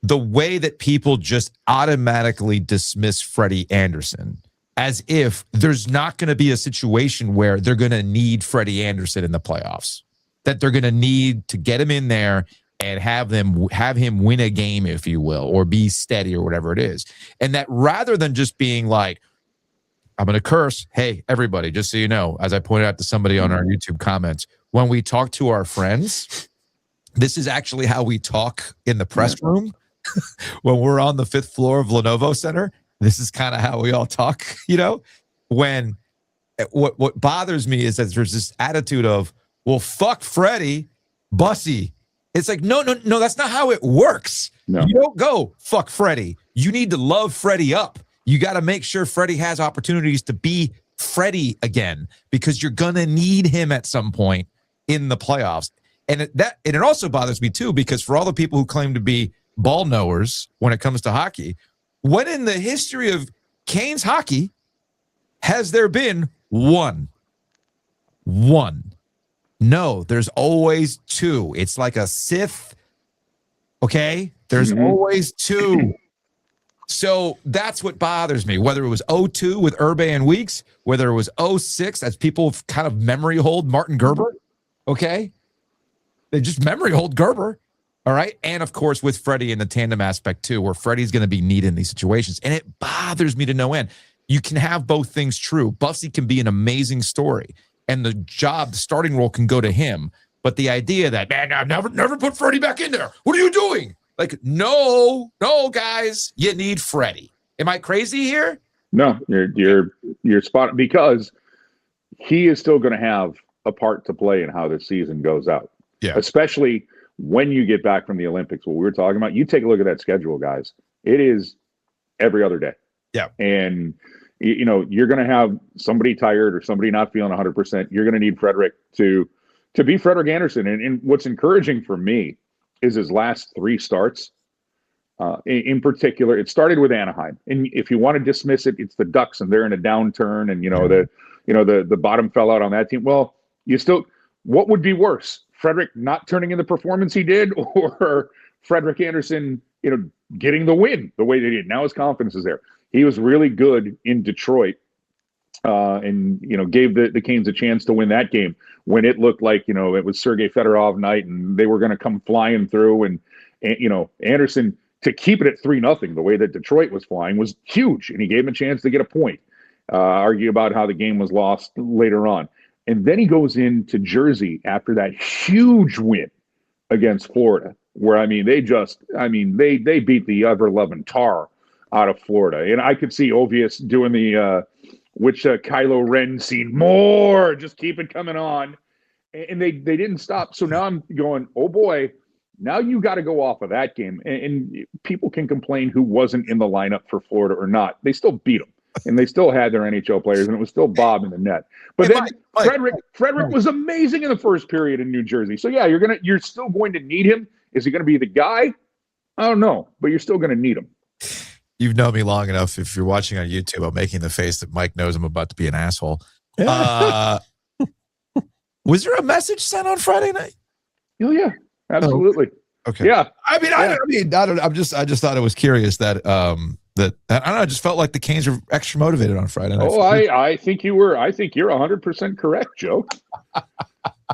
the way that people just automatically dismiss Freddie Andersen as if there's not going to be a situation where they're going to need Freddie Andersen in the playoffs, that they're going to need to get him in there and have him win a game, if you will, or be steady or whatever it is. And that rather than just being like, I'm going to curse, hey, everybody, just so you know, as I pointed out to somebody on our YouTube comments, when we talk to our friends, this is actually how we talk in the press room. When we're on the 5th floor of Lenovo Center, this is kind of how we all talk, you know? When what bothers me is that there's this attitude of, well, fuck Freddie, Bussy. It's like, no, that's not how it works. No. You don't go, fuck Freddie. You need to love Freddie up. You got to make sure Freddie has opportunities to be Freddie again, because you're going to need him at some point in the playoffs. And it also bothers me too, because for all the people who claim to be ball knowers when it comes to hockey, when in the history of Canes hockey has there been one? No, there's always two. It's like a Sith. Okay? There's always two. So that's what bothers me. Whether it was 02 with Urbe and Weeks, whether it was 06, as people kind of memory hold Martin Gerber. Okay? They just memory hold Gerber. All right? And of course with Freddie in the tandem aspect too, where Freddie's going to be needed in these situations. And it bothers me to no end. You can have both things true. Bussy can be an amazing story, and the starting role can go to him. But the idea that, man, I've never put Freddie back in there. What are you doing? Like, no, guys, you need Freddie. Am I crazy here? No, you're spot on, because he is still going to have a part to play in how this season goes out. Yeah. Especially when you get back from the Olympics, what we were talking about. You take a look at that schedule, guys. It is every other day. Yeah. And you know, you're going to have somebody tired or somebody not feeling 100%. You're going to need Frederick to be Frederick Andersen. And what's encouraging for me is his last 3 starts. In particular, it started with Anaheim. And if you want to dismiss it, it's the Ducks and they're in a downturn, and the bottom fell out on that team. Well, what would be worse? Frederick not turning in the performance he did, or Frederick Andersen, getting the win the way they did? Now his confidence is there. He was really good in Detroit, and gave the Canes a chance to win that game when it looked like it was Sergei Fedorov night and they were going to come flying through. And Andersen, to keep it at 3-0 the way that Detroit was flying was huge, and he gave him a chance to get a point. Argue about how the game was lost later on, and then he goes into Jersey after that huge win against Florida, where they beat the ever-loving tar out of Florida. And I could see Ovius doing the Kylo Ren scene, more, just keep it coming on. And they didn't stop. So now I'm going, oh boy, Now you got to go off of that game. And people can complain who wasn't in the lineup for Florida or not. They still beat them. And they still had their NHL players, and it was still Bob in the net. But then Frederick was amazing in the first period in New Jersey. So yeah, you're still going to need him. Is he going to be the guy? I don't know, but you're still going to need him. You've known me long enough. If you're watching on YouTube, I'm making the face that Mike knows I'm about to be an asshole. Was there a message sent on Friday night? Oh yeah, absolutely. Oh, okay. Yeah. I don't. I just thought it was curious that that I don't know. I just felt like the Canes were extra motivated on Friday night. Oh, I think you were. I think you're 100% correct, Joe.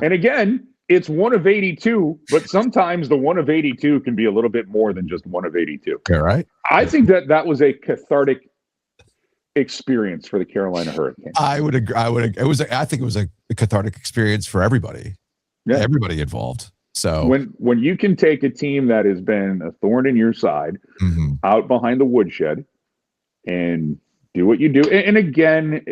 And again, it's 1 of 82, but sometimes the 1 of 82 can be a little bit more than just 1 of 82. Yeah, right. I think that was a cathartic experience for the Carolina Hurricanes. I would agree. I think it was a cathartic experience for everybody. Yeah, everybody involved. So when you can take a team that has been a thorn in your side out behind the woodshed and do what you do, and again,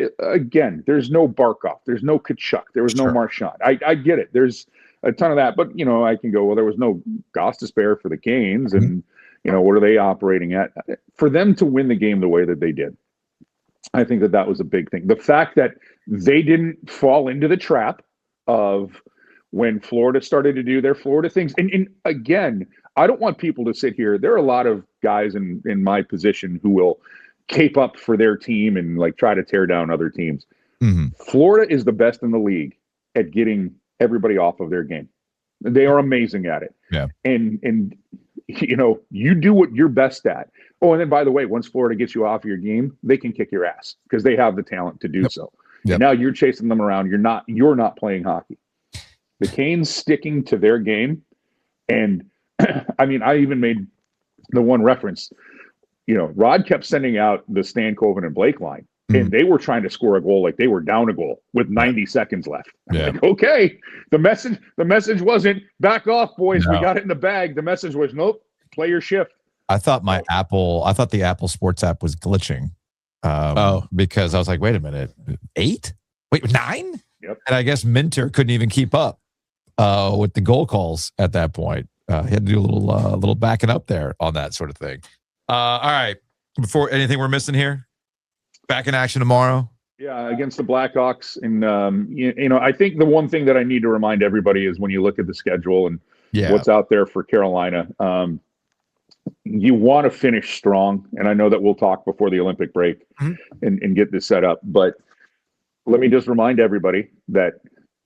there's no Barkov, there's no Kachuk, there was no Marchand. I get it. There's a ton of that, but I can go, well, there was no Gostisbehere for the Canes, and what are they operating at? For them to win the game the way that they did, I think that was a big thing. The fact that they didn't fall into the trap of when Florida started to do their Florida things. And again, I don't want people to sit here. There are a lot of guys in my position who will cape up for their team and like try to tear down other teams. Florida is the best in the league at getting everybody off of their game. They are amazing at it. Yeah. And you do what you're best at. Oh, and then by the way, once Florida gets you off your game, they can kick your ass because they have the talent to do so. Yep. Now you're chasing them around. You're not playing hockey. The Canes sticking to their game. And I mean, I even made the one reference, Rod kept sending out the Stankoven and Blake line, and they were trying to score a goal like they were down a goal with 90 seconds left. Yeah. Like, okay. The message wasn't back off, boys. No. We got it in the bag. The message was, nope, play your shift. I thought the Apple Sports app was glitching. Because I was like, wait a minute, 8? Wait, 9? Yep. And I guess Minter couldn't even keep up with the goal calls at that point. He had to do a little backing up there on that sort of thing. All right. Before anything we're missing here, back in action tomorrow. Yeah, against the Blackhawks. And, I think the one thing that I need to remind everybody is when you look at the schedule and what's out there for Carolina, you want to finish strong. And I know that we'll talk before the Olympic break and get this set up. But let me just remind everybody that,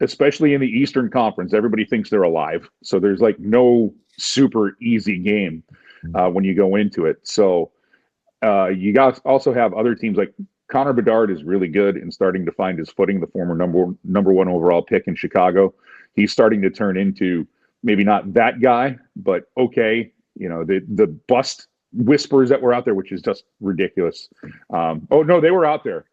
especially in the Eastern Conference, everybody thinks they're alive. So there's like no super easy game when you go into it. So you guys also have other teams like Connor Bedard is really good and starting to find his footing, the former number 1 overall pick in Chicago. He's starting to turn into maybe not that guy, but okay. The bust whispers that were out there, which is just ridiculous. Oh no, they were out there,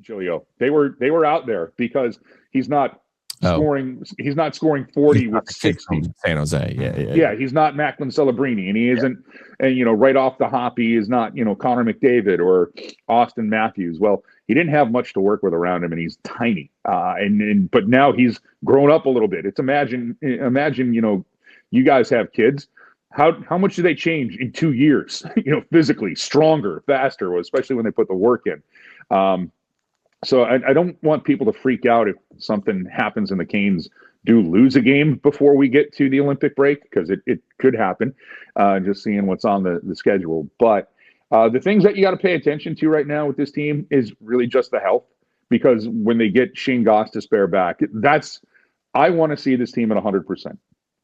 Julio. They were out there because he's not scoring. He's not scoring 40 with 60. San Jose. Yeah. He's not Macklin Celebrini, and he isn't. And right off the hop, he is not. Connor McDavid or Austin Matthews. Well, he didn't have much to work with around him, and he's tiny. But now he's grown up a little bit. It's imagine. You guys have kids. How much do they change in 2 years? Physically stronger, faster, especially when they put the work in. So I don't want people to freak out if something happens and the Canes do lose a game before we get to the Olympic break, because it could happen, just seeing what's on the schedule. But the things that you got to pay attention to right now with this team is really just the health, because when they get Shane Gostisbehere back, I want to see this team at 100%.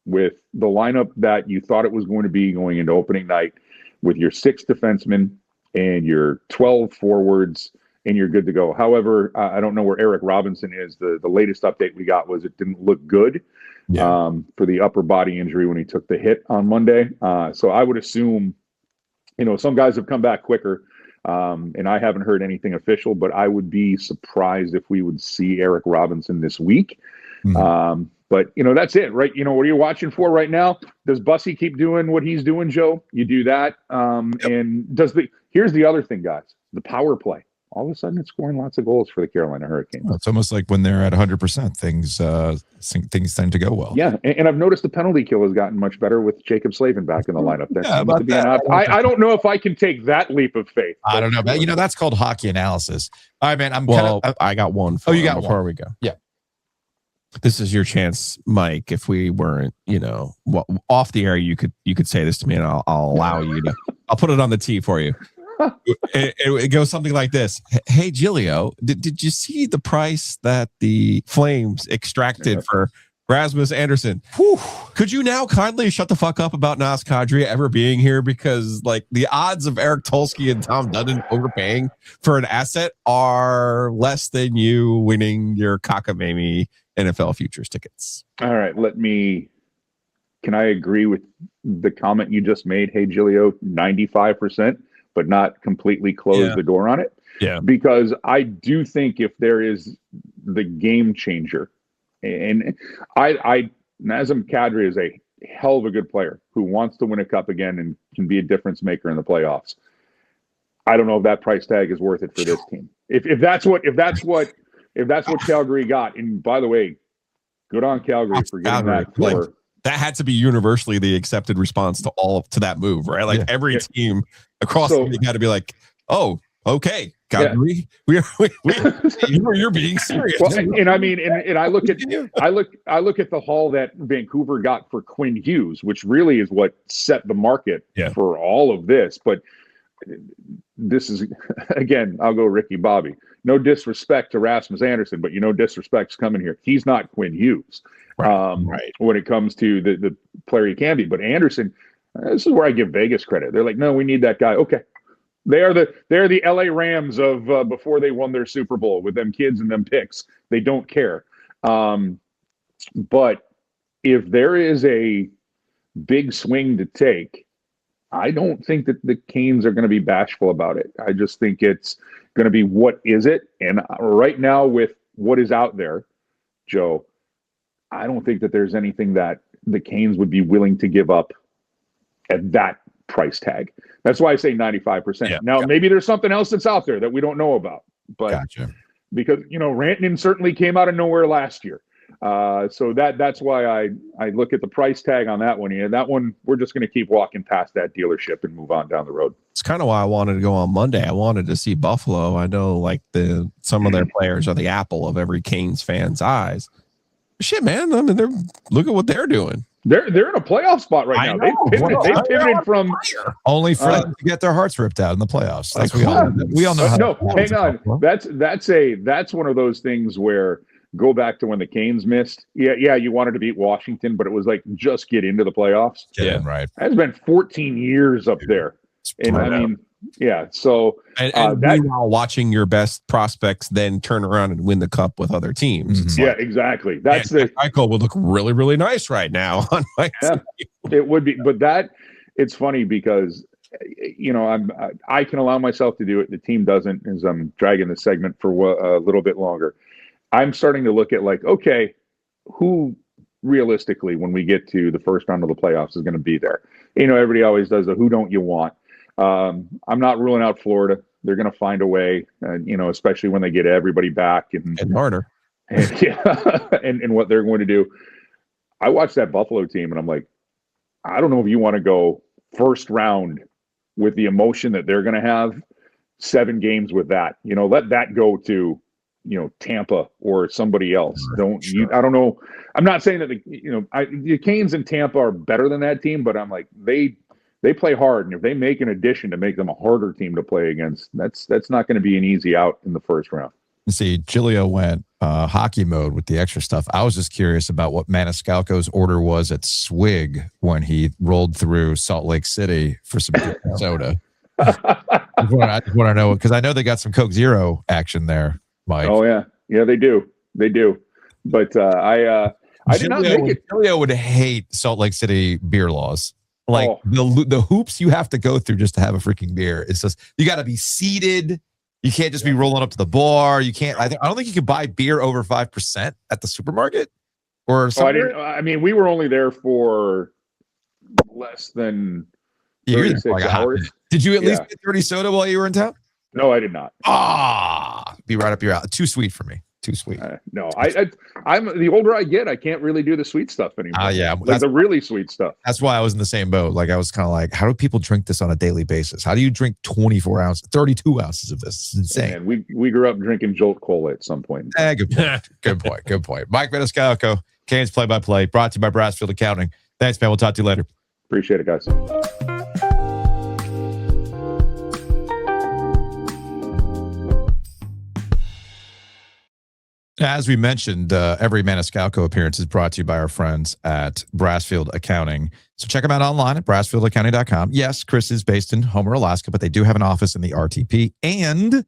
With the lineup that you thought it was going to be going into opening night, with your 6 defensemen and your 12 forwards, and you're good to go. However, I don't know where Eric Robinson is. The latest update we got was it didn't look good for the upper body injury when he took the hit on Monday. So I would assume, some guys have come back quicker, and I haven't heard anything official, but I would be surprised if we would see Eric Robinson this week. But, that's it, right? What are you watching for right now? Does Bussy keep doing what he's doing, Joe? You do that. And here's the other thing, guys, the power play all of a sudden it's scoring lots of goals for the Carolina Hurricanes. Well, it's almost like when they're at 100%, things tend to go well. Yeah, and I've noticed the penalty kill has gotten much better with Jacob Slavin back in the lineup. That seems to be I don't know if I can take that leap of faith. I don't know, but that's called hockey analysis. All right, man. I got one. You got before one. We go. Yeah. This is your chance, Mike. If we weren't, off the air, you could say this to me, and I'll allow you to. I'll put it on the tee for you. It goes something like this. Hey, Gilio, did you see the price that the Flames extracted for Rasmus Andersen? Whew. Could you now kindly shut the fuck up about Nas Kadri ever being here? Because the odds of Eric Tulsky and Tom Dundon overpaying for an asset are less than you winning your cockamamie NFL futures tickets. All right, can I agree with the comment you just made? Hey, Gilio, 95%, but not completely close the door on it. Yeah. Because I do think if there is the game changer, and Nazem Kadri is a hell of a good player who wants to win a cup again and can be a difference maker in the playoffs. I don't know if that price tag is worth it for this team. If that's what Calgary got, and by the way, good on Calgary for getting that. That had to be universally the accepted response to that move, right? Every team across the league had to be like, "Oh, okay, Calgary, you're being serious." Well, and I look at the haul that Vancouver got for Quinn Hughes, which really is what set the market for all of this. But this is, again, I'll go Ricky Bobby. No disrespect to Rasmus Andersen, but disrespect's coming here. He's not Quinn Hughes. Right. When it comes to the player he can be. But Andersen, this is where I give Vegas credit. They're like, no, we need that guy. Okay. They're the LA Rams of before they won their Super Bowl with them kids and them picks. They don't care. But if there is a big swing to take, I don't think that the Canes are going to be bashful about it. I just think it's going to be, what is it? And right now with what is out there, Joe, I don't think that there's anything that the Canes would be willing to give up at that price tag. That's why I say 95%. Yeah, now, maybe there's something else that's out there that we don't know about. But because, Rantanen certainly came out of nowhere last year. So that's why I look at the price tag on that one. That one, we're just going to keep walking past that dealership and move on down the road. It's kind of why I wanted to go on Monday. I wanted to see Buffalo. I know some of their players are the apple of every Canes fan's eyes. Shit, man. I mean, look at what they're doing. They're in a playoff spot right now. They pivoted from only for them to get their hearts ripped out in the playoffs. That's we all know. No, hang on. That's one of those things where, go back to when the Canes missed. Yeah, you wanted to beat Washington, but it was like, just get into the playoffs. Yeah, right. That's been 14 years up there. And so meanwhile, watching your best prospects then turn around and win the cup with other teams. Mm-hmm. Exactly. That's Michael would look really, really nice right now on my team. It would be, but it's funny because I can allow myself to do it. The team doesn't, as I'm dragging the segment for a little bit longer. I'm starting to look at okay, who realistically, when we get to the first round of the playoffs, is going to be there? Everybody always does the who don't you want. I'm not ruling out Florida. They're going to find a way, especially when they get everybody back and harder. And what they're going to do. I watched that Buffalo team and I'm like, I don't know if you want to go first round with the emotion that they're going to have 7 games with that. Let that go to Tampa or somebody else. I don't know. I'm not saying that the Canes and Tampa are better than that team, but I'm like, they play hard, and if they make an addition to make them a harder team to play against, that's not going to be an easy out in the first round. See, Gilio went hockey mode with the extra stuff. I was just curious about what Maniscalco's order was at Swig when he rolled through Salt Lake City for some soda. I just want to know, because I know they got some Coke Zero action there, Mike. Oh yeah, they do. But I did not make it. Gilio would hate Salt Lake City beer laws. The hoops you have to go through just to have a freaking beer. It's just, you got to be seated. You can't just be rolling up to the bar. You can't. I don't think you can buy beer over 5% at the supermarket or something. We were only there for less than 36 hours. Did you at least get 30 soda while you were in town? No, I did not. Be right up your alley. Too sweet for me. Too sweet. No, I'm the older I get, I can't really do the sweet stuff anymore. Yeah, like the really sweet stuff. That's why I was in the same boat. Like I was kind of like, how do people drink this on a daily basis? How do you drink 24 ounces, 32 ounces of this? It's insane. And we grew up drinking Jolt Cola at some point. Good point. Good point. Mike Maniscalco, Canes play-by-play, brought to you by Brassfield Accounting. Thanks, man. We'll talk to you later. Appreciate it, guys. As we mentioned, every Maniscalco appearance is brought to you by our friends at Brassfield Accounting. So check them out online at brassfieldaccounting.com. Yes, Chris is based in Homer, Alaska, but they do have an office in the RTP. And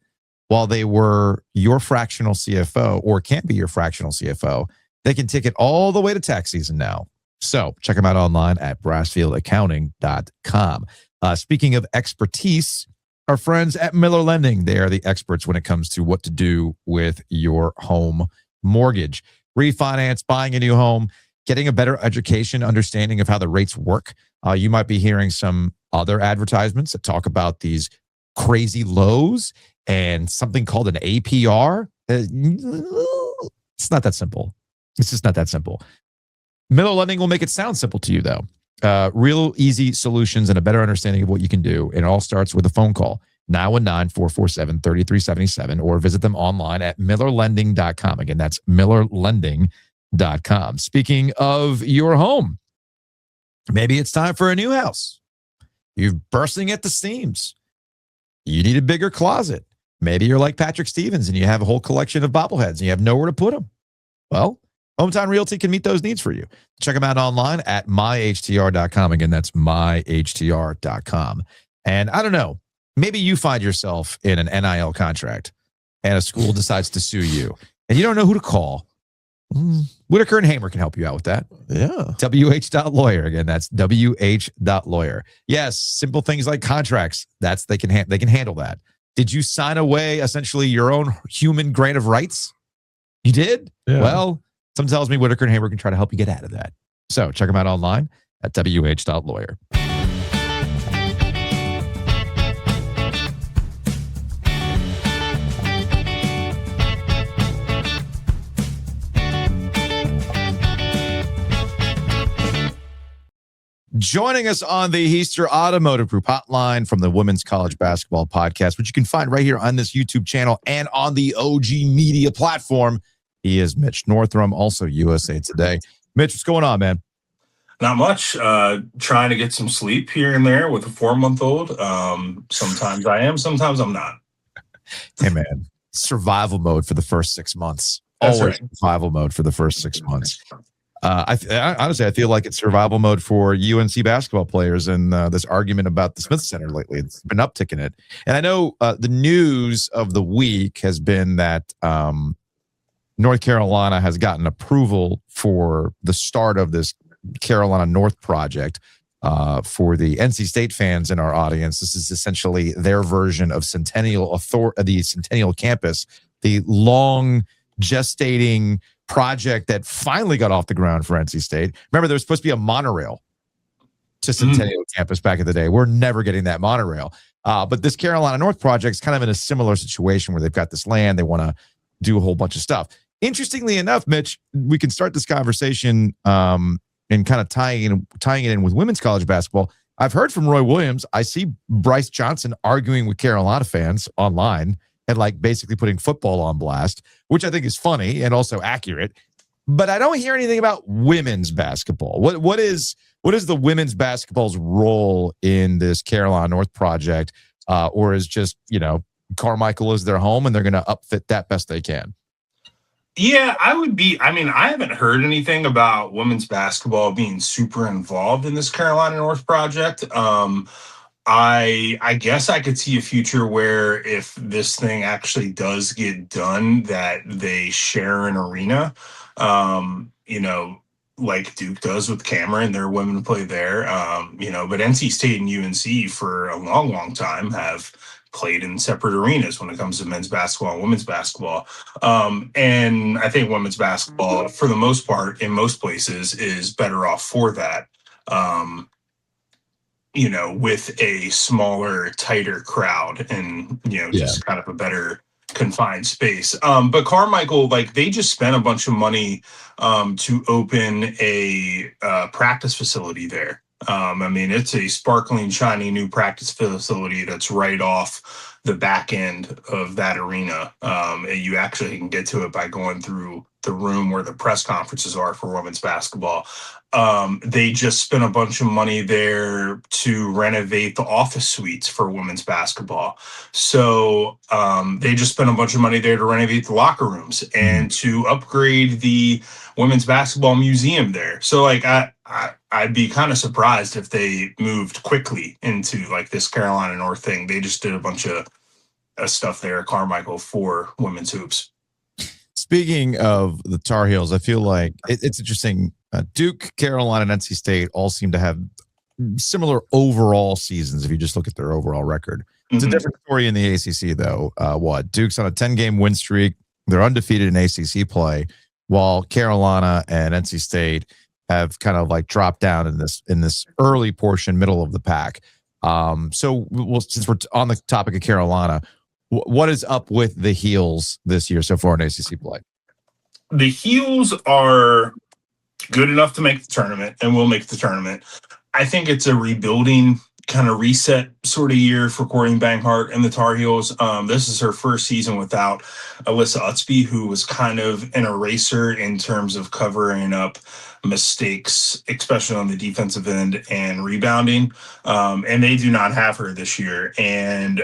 while they were your fractional CFO, or can be your fractional CFO, they can take it all the way to tax season now. So check them out online at brassfieldaccounting.com. Speaking of expertise, our friends at Miller Lending, they are the experts when it comes to what to do with your home mortgage. Refinance, buying a new home, getting a better education, understanding of how the rates work. You might be hearing some other advertisements that talk about these crazy lows and something called an APR. It's not that simple. It's just not that simple. Miller Lending will make it sound simple to you, though. Real easy solutions and a better understanding of what you can do. It all starts with a phone call, 919-447-3377, or visit them online at millerlending.com. Again, that's millerlending.com. Speaking of your home, maybe it's time for a new house. You're bursting at the seams. You need a bigger closet. Maybe you're like Patrick Stevens and you have a whole collection of bobbleheads and you have nowhere to put them. Well, Hometown Realty can meet those needs for you. Check them out online at myhtr.com. Again, that's myhtr.com. And I don't know, maybe you find yourself in an NIL contract and a school decides to sue you and you don't know who to call. Whitaker and Hamer can help you out with that. Yeah. WH.lawyer. Again, that's WH.lawyer. Yes, simple things like contracts. They can handle that. Did you sign away essentially your own human grain of rights? You did? Yeah. Well, something tells me Whitaker and Hamer can try to help you get out of that. So check them out online at WH.lawyer. Joining us on the Heister Automotive Group hotline from the Women's College Basketball Podcast, which you can find right here on this YouTube channel and on the OG Media platform. He is Mitch Northam, also USA Today. Mitch, what's going on, man? Not much. Trying to get some sleep here and there with a 4-month-old. Sometimes I am, sometimes I'm not. Hey, man, survival mode for the first 6 months. That's Always right. Survival mode for the first 6 months. Honestly, I feel like it's survival mode for UNC basketball players and this argument about the Smith Center lately. It's been upticking it. And I know the news of the week has been that North Carolina has gotten approval for the start of this Carolina North project. For the NC State fans in our audience, this is essentially their version of the Centennial Campus, the long gestating project that finally got off the ground for NC State. Remember, there was supposed to be a monorail to Centennial Campus back in the day. We're never getting that monorail. But this Carolina North project is kind of in a similar situation where they've got this land. They want to do a whole bunch of stuff. Interestingly enough, Mitch, we can start this conversation and kind of tying it in with women's college basketball. I've heard from Roy Williams. I see Bryce Johnson arguing with Carolina fans online and like basically putting football on blast, which I think is funny and also accurate. But I don't hear anything about women's basketball. What is the women's basketball's role in this Carolina North project? Or is just, Carmichael is their home and they're going to upfit that best they can? Yeah, I haven't heard anything about women's basketball being super involved in this Carolina North project. I guess I could see a future where if this thing actually does get done, that they share an arena, like Duke does with Cameron. Their women play there, but NC State and UNC for a long, long time have played in separate arenas when it comes to men's basketball and women's basketball. And I think women's basketball, for the most part, in most places, is better off for that. with a smaller, tighter crowd and, just kind of a better confined space. But Carmichael, they just spent a bunch of money to open a practice facility there. It's a sparkling, shiny new practice facility that's right off the back end of that arena. And you actually can get to it by going through the room where the press conferences are for women's basketball. They just spent a bunch of money there to renovate the office suites for women's basketball. So they just spent a bunch of money there to renovate the locker rooms and to upgrade the women's basketball museum there. So I'd be kind of surprised if they moved quickly into this Carolina North thing. They just did a bunch of stuff there at Carmichael for women's hoops. Speaking of the Tar Heels, I feel like it's interesting. Duke, Carolina, and NC State all seem to have similar overall seasons if you just look at their overall record. It's a different story in the ACC, though. Duke's on a 10-game win streak. They're undefeated in ACC play, while Carolina and NC State have kind of dropped down in this early portion, middle of the pack. So since we're on the topic of Carolina, what is up with the Heels this year so far in ACC play? The Heels are good enough to make the tournament and will make the tournament. I think it's a rebuilding kind of reset sort of year for Courtney Banghart and the Tar Heels. This is her first season without Alyssa Utsby, who was kind of an eraser in terms of covering up mistakes, especially on the defensive end and rebounding. And they do not have her this year. And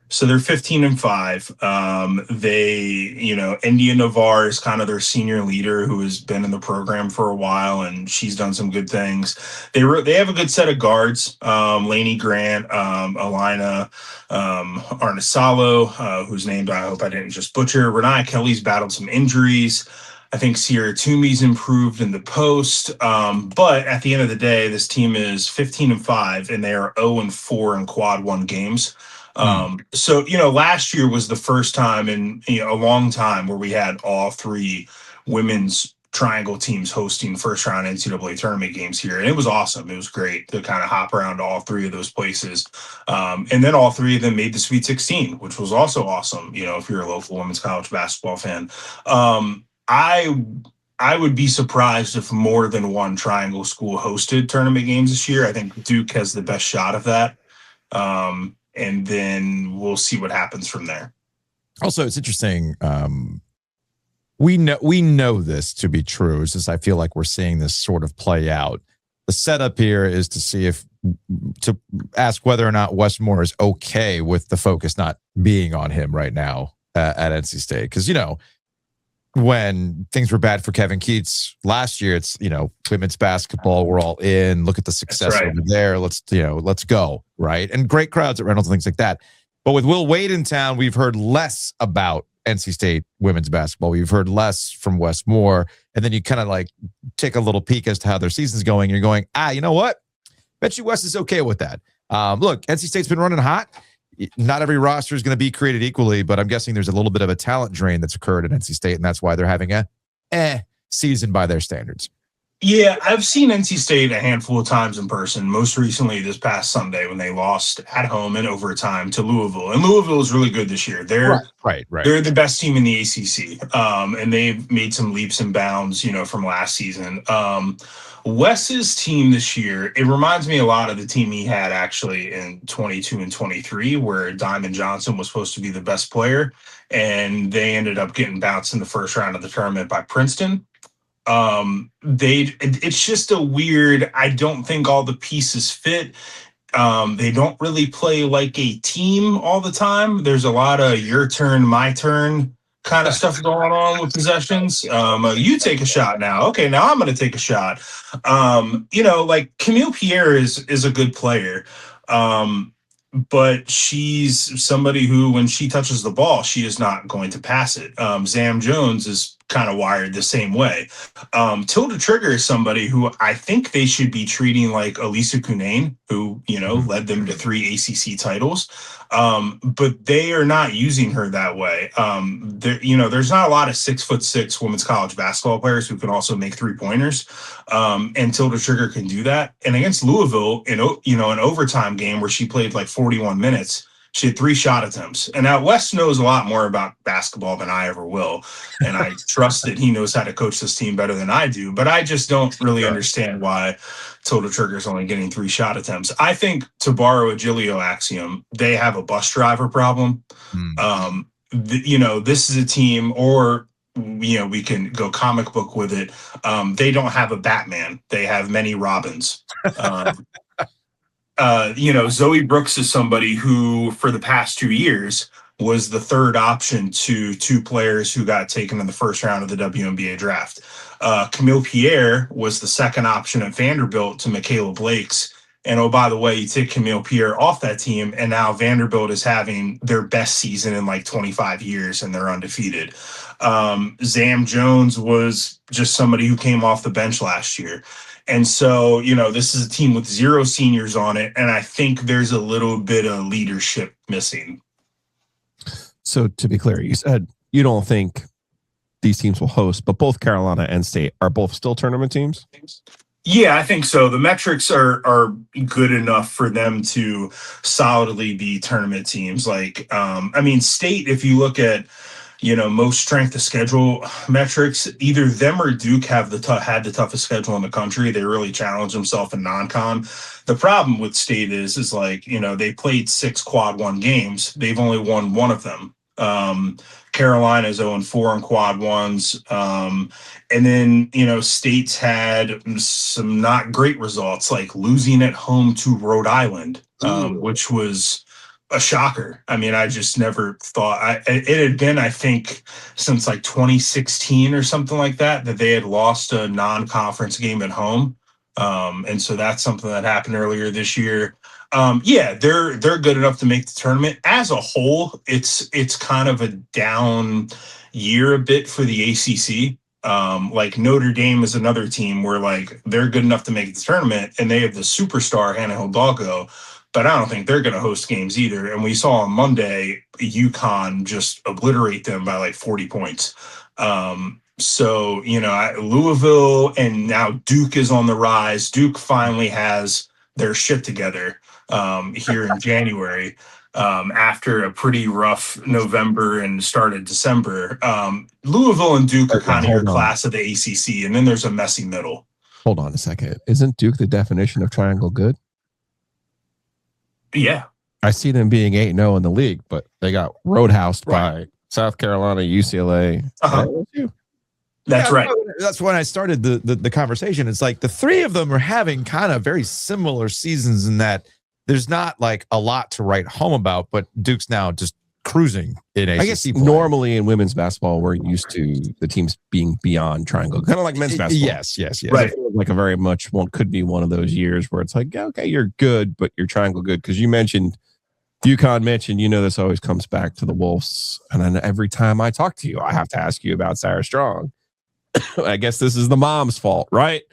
so they're 15-5. India Navarre is kind of their senior leader who has been in the program for a while, and she's done some good things. They have a good set of guards. Lainey Grant, Alina Arnisalo, whose name I hope I didn't just butcher. Renaya Kelly's battled some injuries. I think Sierra Toomey's improved in the post. But at the end of the day, this team is 15-5, and they are 0-4 in quad one games. So, last year was the first time in a long time where we had all three women's triangle teams hosting first round NCAA tournament games here. And it was awesome. It was great to kind of hop around to all three of those places. And then all three of them made the Sweet 16, which was also awesome. If you're a local women's college basketball fan, I would be surprised if more than one triangle school hosted tournament games this year. I think Duke has the best shot of that. And then we'll see what happens from there. Also, it's interesting. We know this to be true. It's just I feel like we're seeing this sort of play out. The setup here is to ask whether or not Westmore is okay with the focus not being on him right now at NC State. Because, when things were bad for Kevin Keats last year, it's, women's basketball, we're all in. Look at the success over there. Let's go. Right. And great crowds at Reynolds and things like that. But with Will Wade in town, we've heard less about NC State women's basketball. We've heard less from Westmore. And then you kind of take a little peek as to how their season's going. And you're going, you know what? Bet you West is okay with that. Look, NC State's been running hot. Not every roster is going to be created equally, but I'm guessing there's a little bit of a talent drain that's occurred at NC State, and that's why they're having a season by their standards. Yeah, I've seen NC State a handful of times in person, most recently this past Sunday when they lost at home in overtime to Louisville. And Louisville is really good this year. They're They're the best team in the ACC, and they've made some leaps and bounds, from last season. Wes's team this year, it reminds me a lot of the team he had actually in 22 and 23, where Diamond Johnson was supposed to be the best player, and they ended up getting bounced in the first round of the tournament by Princeton. It's just a weird, I don't think all the pieces fit. They don't really play like a team all the time. There's a lot of your turn, my turn kind of stuff going on with possessions. You take a shot now. Okay, now I'm going to take a shot. Camille Pierre is a good player. But she's somebody who, when she touches the ball, she is not going to pass it. Zam Jones is kind of wired the same way. Tilda Trigger is somebody who I think they should be treating like Elisa Cunane, who, led them to 3 ACC titles. But they are not using her that way. There's not a lot of 6'6" women's college basketball players who can also make 3-pointers. And Tilda Trigger can do that. And against Louisville in an overtime game where she played like 41 minutes, she had 3 shot attempts. And now Wes knows a lot more about basketball than I ever will. And I trust that he knows how to coach this team better than I do. But I just don't really understand why Tilda Trigger is only getting 3 shot attempts. I think, to borrow a Giglio axiom, they have a bus driver problem. This is a team, or we can go comic book with it. They don't have a Batman. They have many Robins. Zoe Brooks is somebody who, for the past 2 years, was the third option to 2 players who got taken in the first round of the WNBA draft. Camille Pierre was the second option at Vanderbilt to Michaela Blake's. And oh, by the way, you take Camille Pierre off that team, and now Vanderbilt is having their best season in like 25 years, and they're undefeated. Zam Jones was just somebody who came off the bench last year. And so, this is a team with 0 seniors on it, and I think there's a little bit of leadership missing. So, to be clear, you said you don't think these teams will host, but both Carolina and State are both still tournament teams? Yeah, I think so. The metrics are good enough for them to solidly be tournament teams. State, if you look at most strength of schedule metrics, either them or Duke have had the toughest schedule in the country. They really challenge themselves in non-con. The problem with State is they played 6 quad 1 games. They've only won 1 of them. Carolina's 0-4 in quad 1s. And then, State's had some not great results, like losing at home to Rhode Island, which was a shocker. I just never thought it had been, I think, since like 2016 or something like that they had lost a non-conference game at home. And so that's something that happened earlier this year. They're good enough to make the tournament. As a whole, it's kind of a down year a bit for the ACC. Notre Dame is another team where they're good enough to make the tournament, and they have the superstar Hannah Hidalgo, but I don't think they're going to host games either. And we saw on Monday, UConn just obliterate them by 40 points. Louisville and now Duke is on the rise. Duke finally has their shit together here in January after a pretty rough November and started December. Louisville and Duke are kind of your class of the ACC, and then there's a messy middle. Hold on a second. Isn't Duke the definition of triangle good? Yeah. I see them being 8-0 in the league, but they got roadhoused by South Carolina, UCLA. That's right. That's when I started the conversation. It's like the 3 of them are having kind of very similar seasons in that there's not a lot to write home about, but Duke's now just cruising in ACC. I guess normally in women's basketball, we're used to the teams being beyond triangle, kind of like men's basketball. Yes. Right. Like a very much could be one of those years where it's like, okay, you're good, but you're triangle good. Because you mentioned UConn, Mitch, and this always comes back to the Wolves. And then every time I talk to you, I have to ask you about Sarah Strong. I guess this is the mom's fault, right?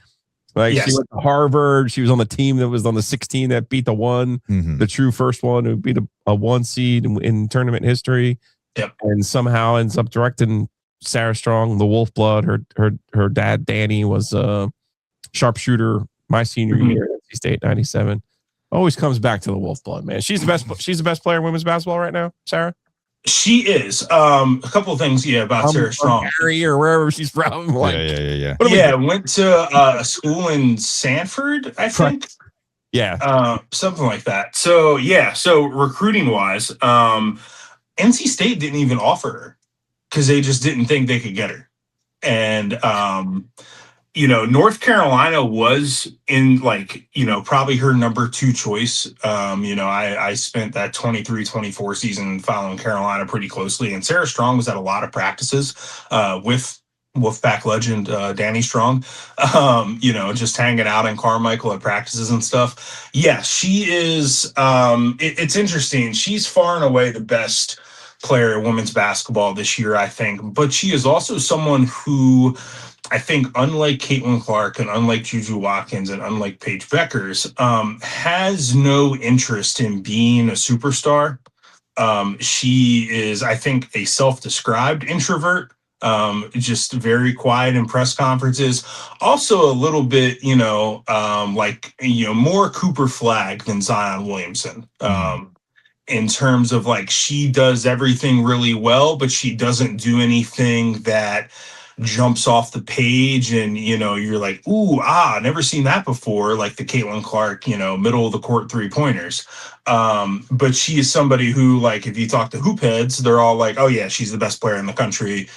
Yes. She went to Harvard. She was on the team that was on the 16 that beat the 1, the true first one who beat a 1 seed in tournament history. Yep. And somehow ends up directing Sarah Strong, the Wolf Blood. Her dad, Danny, was a sharpshooter my senior year at NC State, 97. Always comes back to the Wolf Blood, man. She's the best player in women's basketball right now, Sarah. She is. A couple of things, about Sarah Strong. Harry or wherever she's from. Went to a school in Sanford, I think. Yeah. Something like that. So, recruiting wise, NC State didn't even offer her because they just didn't think they could get her. And, North Carolina was in probably her number 2 choice. I spent that 23-24 season following Carolina pretty closely, and Sarah Strong was at a lot of practices with Wolfpack legend Danny Strong, just hanging out in Carmichael at practices and stuff. Yeah, she is. It's interesting. She's far and away the best player in women's basketball this year, I think. But she is also someone who, I think, unlike Caitlin Clark and unlike Juju Watkins and unlike Paige Beckers, has no interest in being a superstar. She is, I think, a self-described introvert, just very quiet in press conferences. Also a little bit, more Cooper Flagg than Zion Williamson. In terms of like, she does everything really well, but she doesn't do anything that jumps off the page and, you're like, ooh, never seen that before. Like the Caitlin Clark, middle of the court 3-pointers. But she is somebody who, like, if you talk to hoop heads, they're all like, oh yeah, she's the best player in the country,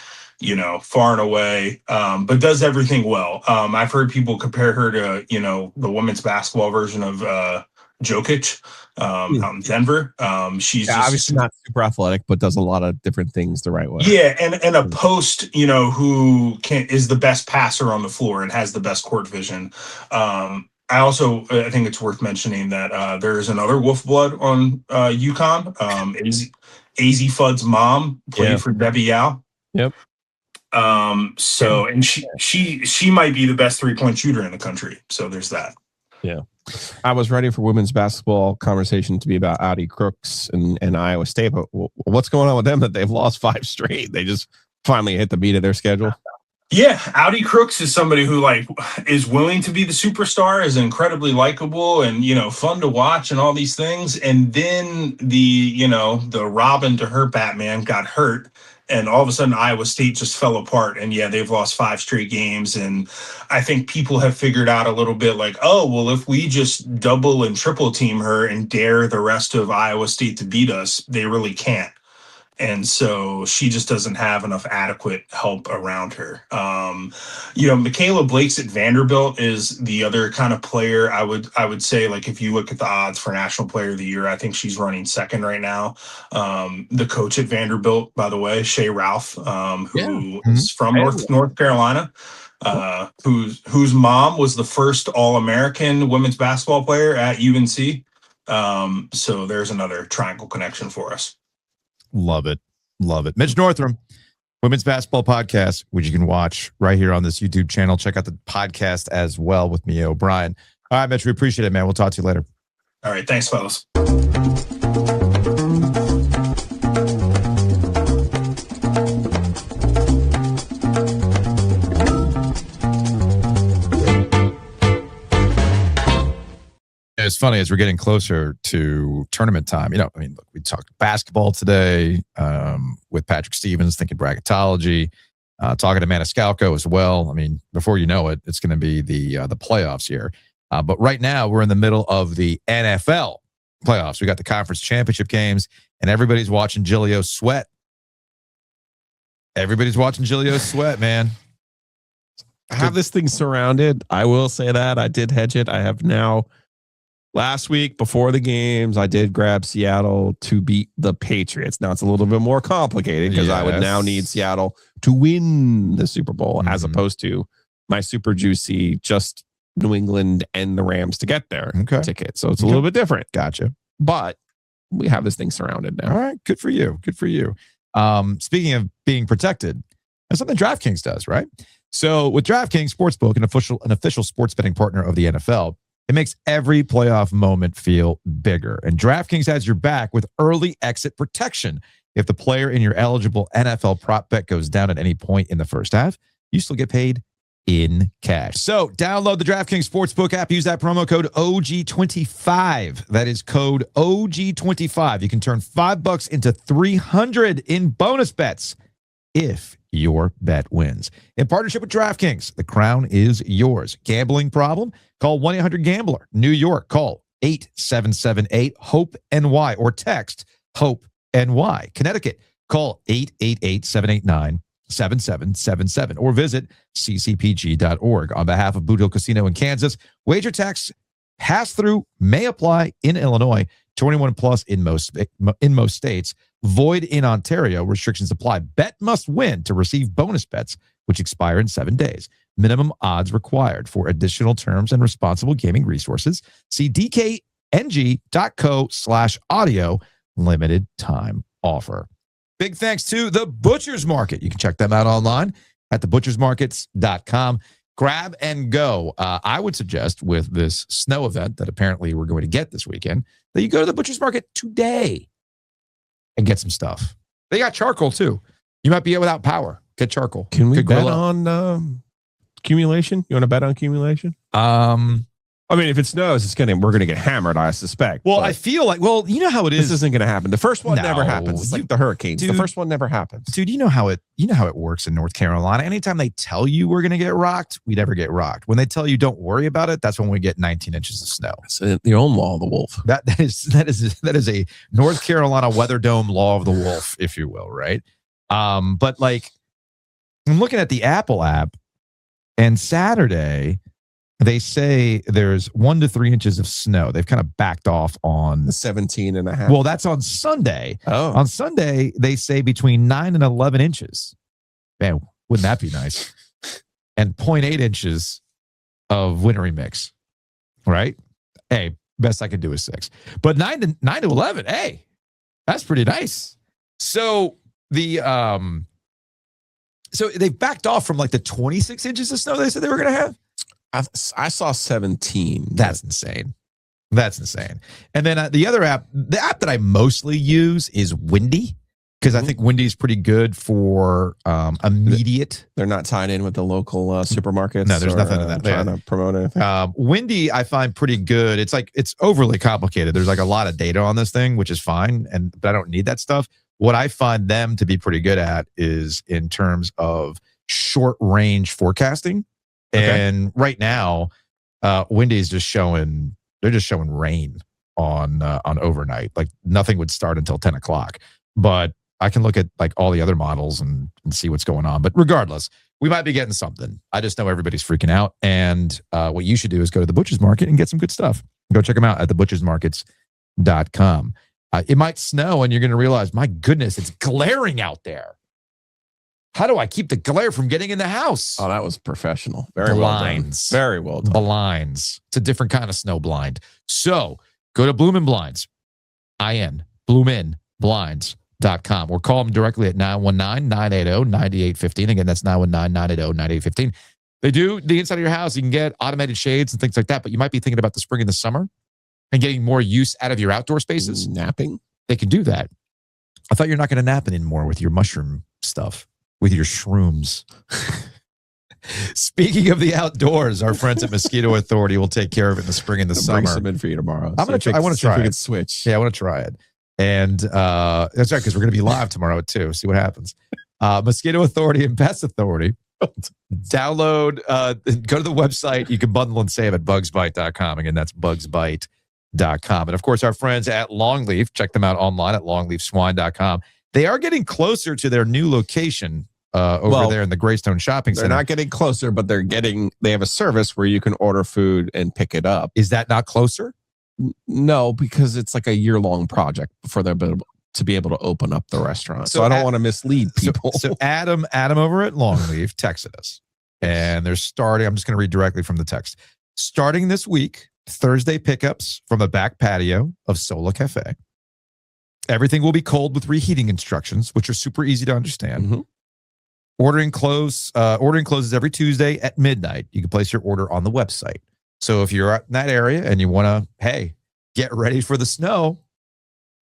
far and away, but does everything well. I've heard people compare her to, the women's basketball version of Jokic out in Denver. She's just obviously not super athletic, but does a lot of different things the right way. Yeah, and a post, who is the best passer on the floor and has the best court vision. I think it's worth mentioning that there is another Wolf Blood on UConn. AZ Fudd's mom played for Debbie Yao. Yep. And she might be the best 3-point shooter in the country. So there's that. Yeah. I was ready for women's basketball conversation to be about Audi Crooks and Iowa State, but what's going on with them that they've lost 5 straight? They just finally hit the beat of their schedule. Yeah, Audi Crooks is somebody who is willing to be the superstar, is incredibly likable and, fun to watch and all these things. And then the Robin to her Batman got hurt. And all of a sudden, Iowa State just fell apart. And yeah, they've lost 5 straight games. And I think people have figured out a little bit like, oh, well, if we just double and triple team her and dare the rest of Iowa State to beat us, they really can't. And so she just doesn't have enough adequate help around her. Michaela Blakes at Vanderbilt is the other kind of player I would say, like, if you look at the odds for National Player of the Year, I think she's running second right now. The coach at Vanderbilt, by the way, Shea Ralph, who is from North Carolina, whose mom was the first All-American women's basketball player at UNC. So there's another triangle connection for us. Love it. Mitch Northam, Women's Basketball Podcast, which you can watch right here on this YouTube channel. Check out the podcast as well with me, O'Brien. All right, Mitch, we appreciate it, man. We'll talk to you later. All right. Thanks, fellas. It's funny as we're getting closer to tournament time. Look, we talked basketball today with Patrick Stevens, thinking bracketology, talking to Maniscalco as well. Before you know it, it's going to be the playoffs here. But right now, we're in the middle of the NFL playoffs. We got the conference championship games, and everybody's watching Giglio sweat. Everybody's watching Giglio sweat, man. I have this thing surrounded. I will say that. I did hedge it. I have now... Last week, before the games, I did grab Seattle to beat the Patriots. Now, it's a little bit more complicated because I would now need Seattle to win the Super Bowl as opposed to my super juicy just New England and the Rams to get there ticket. So it's a little bit different. Gotcha. But we have this thing surrounded now. All right. Good for you. Speaking of being protected, that's something DraftKings does, right? So with DraftKings Sportsbook, an official sports betting partner of the NFL, it makes every playoff moment feel bigger. And DraftKings has your back with early exit protection. If the player in your eligible NFL prop bet goes down at any point in the first half, you still get paid in cash. So download the DraftKings Sportsbook app. Use that promo code OG25. That is code OG25. You can turn $5 into $300 in bonus bets if your bet wins. In partnership with DraftKings, the crown is yours. Gambling problem? Call 1-800-GAMBLER. New York, call 8778-HOPE-NY or text HOPE-NY. Connecticut, call 888-789-7777 or visit ccpg.org. On behalf of Boot Hill Casino in Kansas, wager tax pass-through may apply in Illinois. 21 plus in most states. Void in Ontario. Restrictions apply. Bet must win to receive bonus bets, which expire in 7 days. Minimum odds required. For additional terms and responsible gaming resources, see dkng.co/audio. Limited time offer. Big thanks to the Butcher's Market. You can check them out online at thebutchersmarkets.com. Grab and go. I would suggest with this snow event that apparently we're going to get this weekend, that you go to the Butcher's Market today and get some stuff. They got charcoal too. You might be without power. Get charcoal. Can we bet on accumulation? You want to bet on accumulation? I mean, if it snows, we're gonna get hammered, I suspect. Well, I feel like, you know how it is. This isn't gonna happen. The first one never happens. It's like the hurricanes. Dude, the first one never happens. Dude, you know how it works in North Carolina. Anytime they tell you we're gonna get rocked, we never get rocked. When they tell you don't worry about it, that's when we get 19 inches of snow. It's the own law of the wolf. That is a North Carolina Weather Dome law of the wolf, if you will, right? But like, I'm looking at the Apple app, and Saturday, they say there's 1 to 3 inches of snow. They've kind of backed off on the 17 and a half. Well, that's on Sunday. Oh. On Sunday, they say between 9 and 11 inches. Man, wouldn't that be nice? And 0.8 inches of wintry mix, right? Hey, best I can do is 6. But 9 to 11, hey, that's pretty nice. So so they backed off from like the 26 inches of snow they said they were going to have. I saw 17. That's insane. That's insane. And then the other app, the app that I mostly use is Windy, because I think Windy is pretty good for immediate. They're not tied in with the local supermarkets. No, there's nothing in that. Trying to promote anything. Windy, I find pretty good. It's like it's overly complicated. There's like a lot of data on this thing, which is fine, but I don't need that stuff. What I find them to be pretty good at is in terms of short range forecasting. Okay. And right now, Windy's just showing rain on overnight. Like nothing would start until 10 o'clock. But I can look at like all the other models and see what's going on. But regardless, we might be getting something. I just know everybody's freaking out. And what you should do is go to the Butcher's Market and get some good stuff. Go check them out at thebutchersmarkets.com. It might snow and you're going to realize, my goodness, it's glaring out there. How do I keep the glare from getting in the house? Oh, that was professional. Very blinds. Well done. Very well done. Blinds. It's a different kind of snow blind. So go to Bloomin' Blinds. bloominblinds.com or call them directly at 919-980-9815. Again, that's 919-980-9815. They do the inside of your house. You can get automated shades and things like that, but you might be thinking about the spring and the summer and getting more use out of your outdoor spaces. Napping. They can do that. I thought you're not going to nap anymore with your mushroom stuff. With your shrooms. Speaking of the outdoors, our friends at Mosquito Authority will take care of it in the spring and the summer. Bring some in for you tomorrow. I want to try it. We could switch. Yeah, I want to try it. And that's right, because we're going to be live tomorrow at 2. See what happens. Mosquito Authority and Pest Authority. Download, go to the website. You can bundle and save at bugsbite.com. Again, that's bugsbite.com. And of course, our friends at Longleaf, check them out online at longleafswine.com. They are getting closer to their new location over there in the Greystone Shopping Center. They're not getting closer, but they have a service where you can order food and pick it up. Is that not closer? No, because it's like a year-long project before they're to be able to open up the restaurant. So I don't want to mislead people. So Adam over at Longleaf texted us, and they're starting. I'm just going to read directly from the text. Starting this week, Thursday pickups from a back patio of Sola Cafe. Everything will be cold with reheating instructions, which are super easy to understand. Mm-hmm. Ordering closes every Tuesday at midnight. You can place your order on the website. So if you're in that area and you want to, get ready for the snow.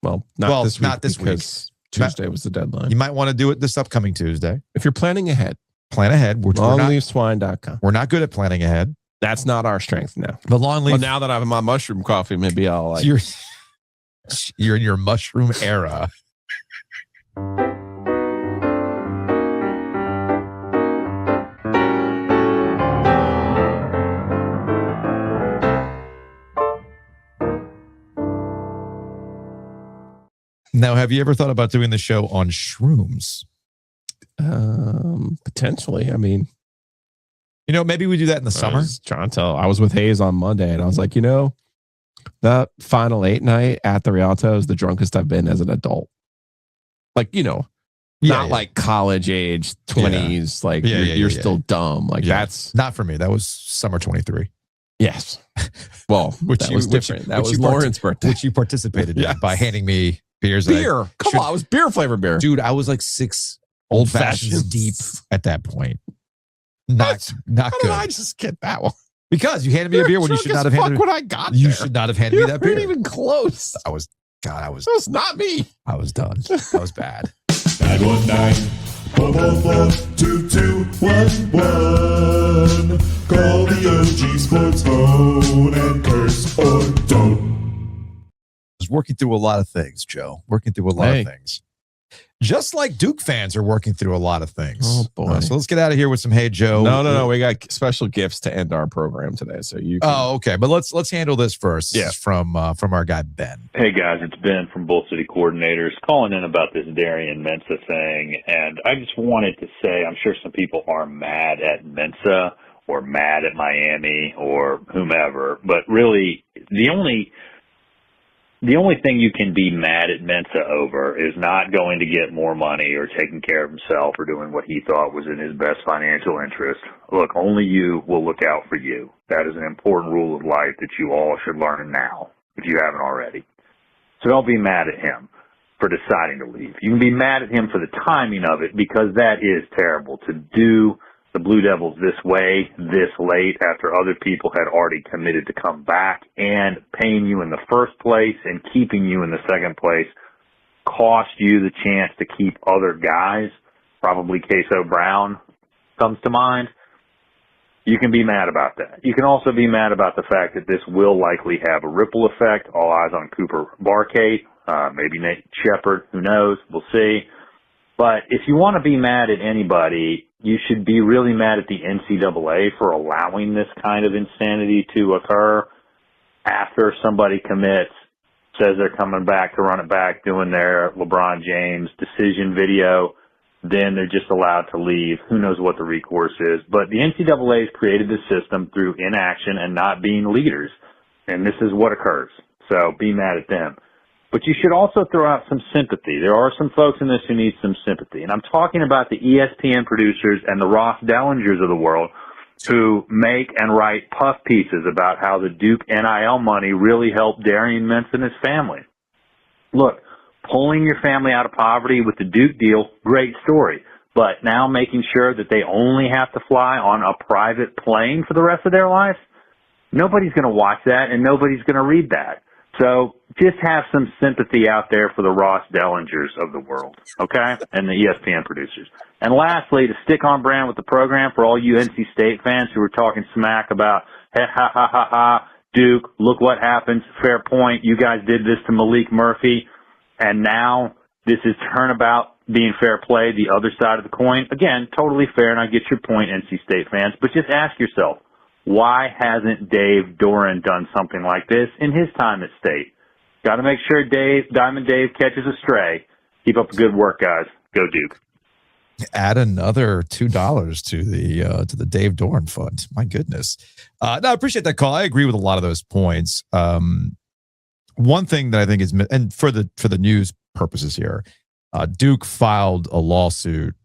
Not this week. Tuesday was the deadline. You might want to do it this upcoming Tuesday. If you're planning ahead. Plan ahead. Longleafswine.com. We're not good at planning ahead. That's not our strength now. But Longleaf. Well, now that I have my mushroom coffee, maybe I'll You're in your mushroom era. Now, have you ever thought about doing the show on shrooms? Potentially. I mean, maybe we do that in the summer. I was with Hayes on Monday, and I was like, that final 8 night at the Rialto is the drunkest I've been as an adult. Like, not like college age 20s. Like you're still dumb. Like that's not for me. That was summer 23. Yes. Well, that was different. That was Lauren's birthday, which you participated in by handing me Beer. Come on, it was beer flavored beer. Dude, I was like 6 old fashions deep at that point. Not good. How did I just get that one? Because you handed me a beer when you should not have handed when I got You there. should not have handed me that beer. You weren't even close. That was That was not me. I was done. That was bad. 919-444-2211. Call the OG Sports phone and curse or don't. I was working through a lot of things, Joe. Working through a lot of things. Just like Duke fans are working through a lot of things. Oh, boy. So let's get out of here with some Hey Joe. No. We got special gifts to end our program today. So you can... Oh, okay. But let's handle this first. This is from our guy, Ben. Hey, guys. It's Ben from Bull City Coordinators calling in about this Darian Mensah thing. And I just wanted to say, I'm sure some people are mad at Mensah or mad at Miami or whomever. But really, the only thing you can be mad at Mensah over is not going to get more money or taking care of himself or doing what he thought was in his best financial interest. Look, only you will look out for you. That is an important rule of life that you all should learn now, if you haven't already. So don't be mad at him for deciding to leave. You can be mad at him for the timing of it, because that is terrible to do the Blue Devils this way, this late, after other people had already committed to come back, and paying you in the first place and keeping you in the second place cost you the chance to keep other guys. Probably Queso Brown comes to mind. You can be mad about that. You can also be mad about the fact that this will likely have a ripple effect. All eyes on Cooper Barcade, maybe Nate Shepard, who knows? We'll see. But if you want to be mad at anybody, you should be really mad at the NCAA for allowing this kind of insanity to occur after somebody commits, says they're coming back to run it back, doing their LeBron James decision video. Then they're just allowed to leave. Who knows what the recourse is. But the NCAA has created this system through inaction and not being leaders. And this is what occurs. So be mad at them. But you should also throw out some sympathy. There are some folks in this who need some sympathy. And I'm talking about the ESPN producers and the Ross Dellingers of the world who make and write puff pieces about how the Duke NIL money really helped Darian Mensah and his family. Look, pulling your family out of poverty with the Duke deal, great story. But now making sure that they only have to fly on a private plane for the rest of their life? Nobody's going to watch that, and nobody's going to read that. So just have some sympathy out there for the Ross Dellingers of the world, okay, and the ESPN producers. And lastly, to stick on brand with the program for all you NC State fans who are talking smack about, hey, ha, Duke, look what happens, fair point, you guys did this to Malik Murphy, and now this is turnabout being fair play, the other side of the coin. Again, totally fair, and I get your point, NC State fans, but just ask yourself, why hasn't Dave Doran done something like this in his time at State? Got to make sure Diamond Dave catches a stray. Keep up the good work, guys. Go Duke. Add another $2 to the Dave Doran fund. My goodness. No, I appreciate that call. I agree with a lot of those points. One thing that I think is, and for the news purposes here, Duke filed a lawsuit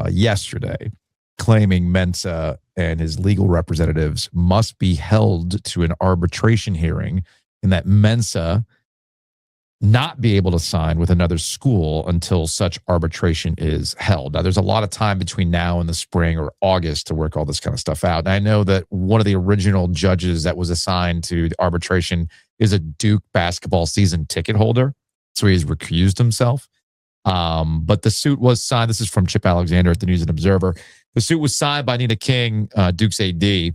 yesterday claiming Mensah and his legal representatives must be held to an arbitration hearing, and that Mensah not be able to sign with another school until such arbitration is held. Now, there's a lot of time between now and the spring or August to work all this kind of stuff out. And I know that one of the original judges that was assigned to the arbitration is a Duke basketball season ticket holder, so he's recused himself. But the suit was signed. This is from Chip Alexander at the News and Observer. The suit was signed by Nina King, Duke's AD. The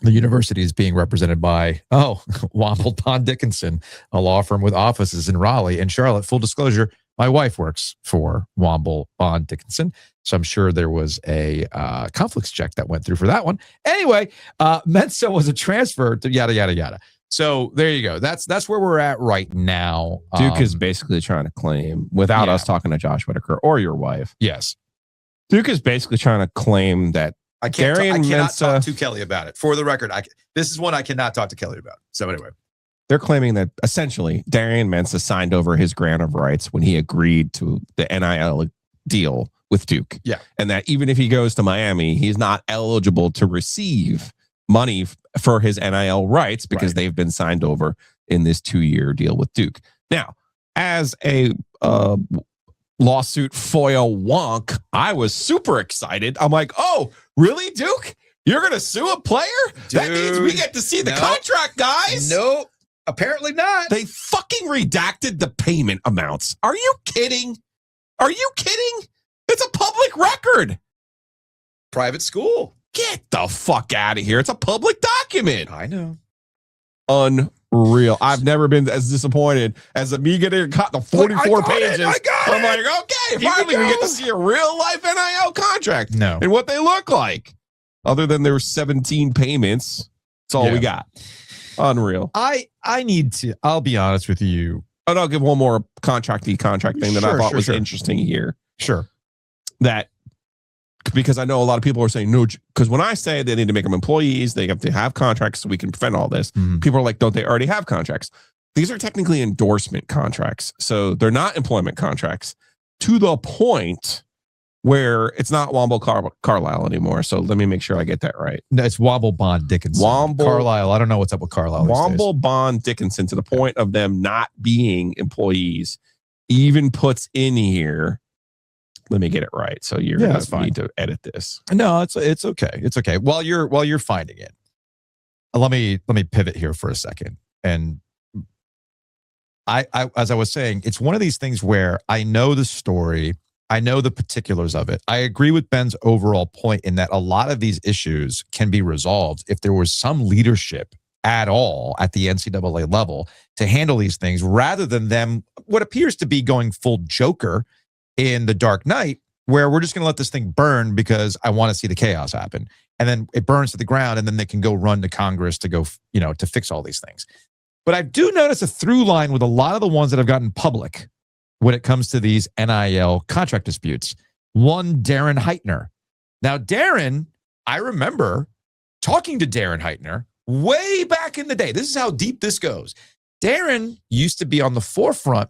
university is being represented by, Womble Pond Dickinson, a law firm with offices in Raleigh and Charlotte. Full disclosure, my wife works for Womble Pond Dickinson, so I'm sure there was a conflicts check that went through for that one. Anyway, Mensah was a transfer to yada, yada, yada. So there you go. That's where we're at right now. Duke is basically trying to claim, without us talking to Josh Whitaker or your wife. Yes. Duke is basically trying to claim that I cannot talk to Kelly about it. For the record, this is one I cannot talk to Kelly about. So anyway. They're claiming that essentially Darian Mensah signed over his grant of rights when he agreed to the NIL deal with Duke. Yeah. And that even if he goes to Miami, he's not eligible to receive money for his NIL rights because they've been signed over in this 2-year deal with Duke. Now, as a lawsuit foil wonk, I was super excited. I'm like, oh, really, Duke? You're going to sue a player? Dude, that means we get to see the contract, guys. Nope. Apparently not. They fucking redacted the payment amounts. Are you kidding? Are you kidding? It's a public record. Private school. Get the fuck out of here. It's a public document. I know. Unreal. I've never been as disappointed as me getting caught the 44 pages. I'm like, okay, finally we get to see a real life NIL contract. No. And what they look like. Other than there were 17 payments. That's all we got. Unreal. I need to, I'll be honest with you. And I'll give one more contract thing that I thought was interesting here. Sure. That, because I know a lot of people are saying, no, because when I say they need to make them employees, they have to have contracts so we can prevent all this. People are like, don't they already have contracts? These are technically endorsement contracts. So they're not employment contracts to the point where it's not Womble Carlisle anymore. So let me make sure I get that right. No, it's Womble Bond Dickinson. Carlisle. I don't know what's up with Carlisle. Womble Bond Dickinson, to the point of them not being employees, even puts in here. Let me get it right. So you're going to need to edit this. No, it's okay. It's okay. While you're finding it, let me pivot here for a second. And I as I was saying, it's one of these things where I know the story. I know the particulars of it. I agree with Ben's overall point in that a lot of these issues can be resolved if there was some leadership at all at the NCAA level to handle these things, rather than them, what appears to be going full Joker in The Dark Knight, where we're just going to let this thing burn because I want to see the chaos happen. And then it burns to the ground, and then they can go run to Congress to go, to fix all these things. But I do notice a through line with a lot of the ones that have gotten public when it comes to these NIL contract disputes. One, Darren Heitner. Now, Darren, I remember talking to Darren Heitner way back in the day. This is how deep this goes. Darren used to be on the forefront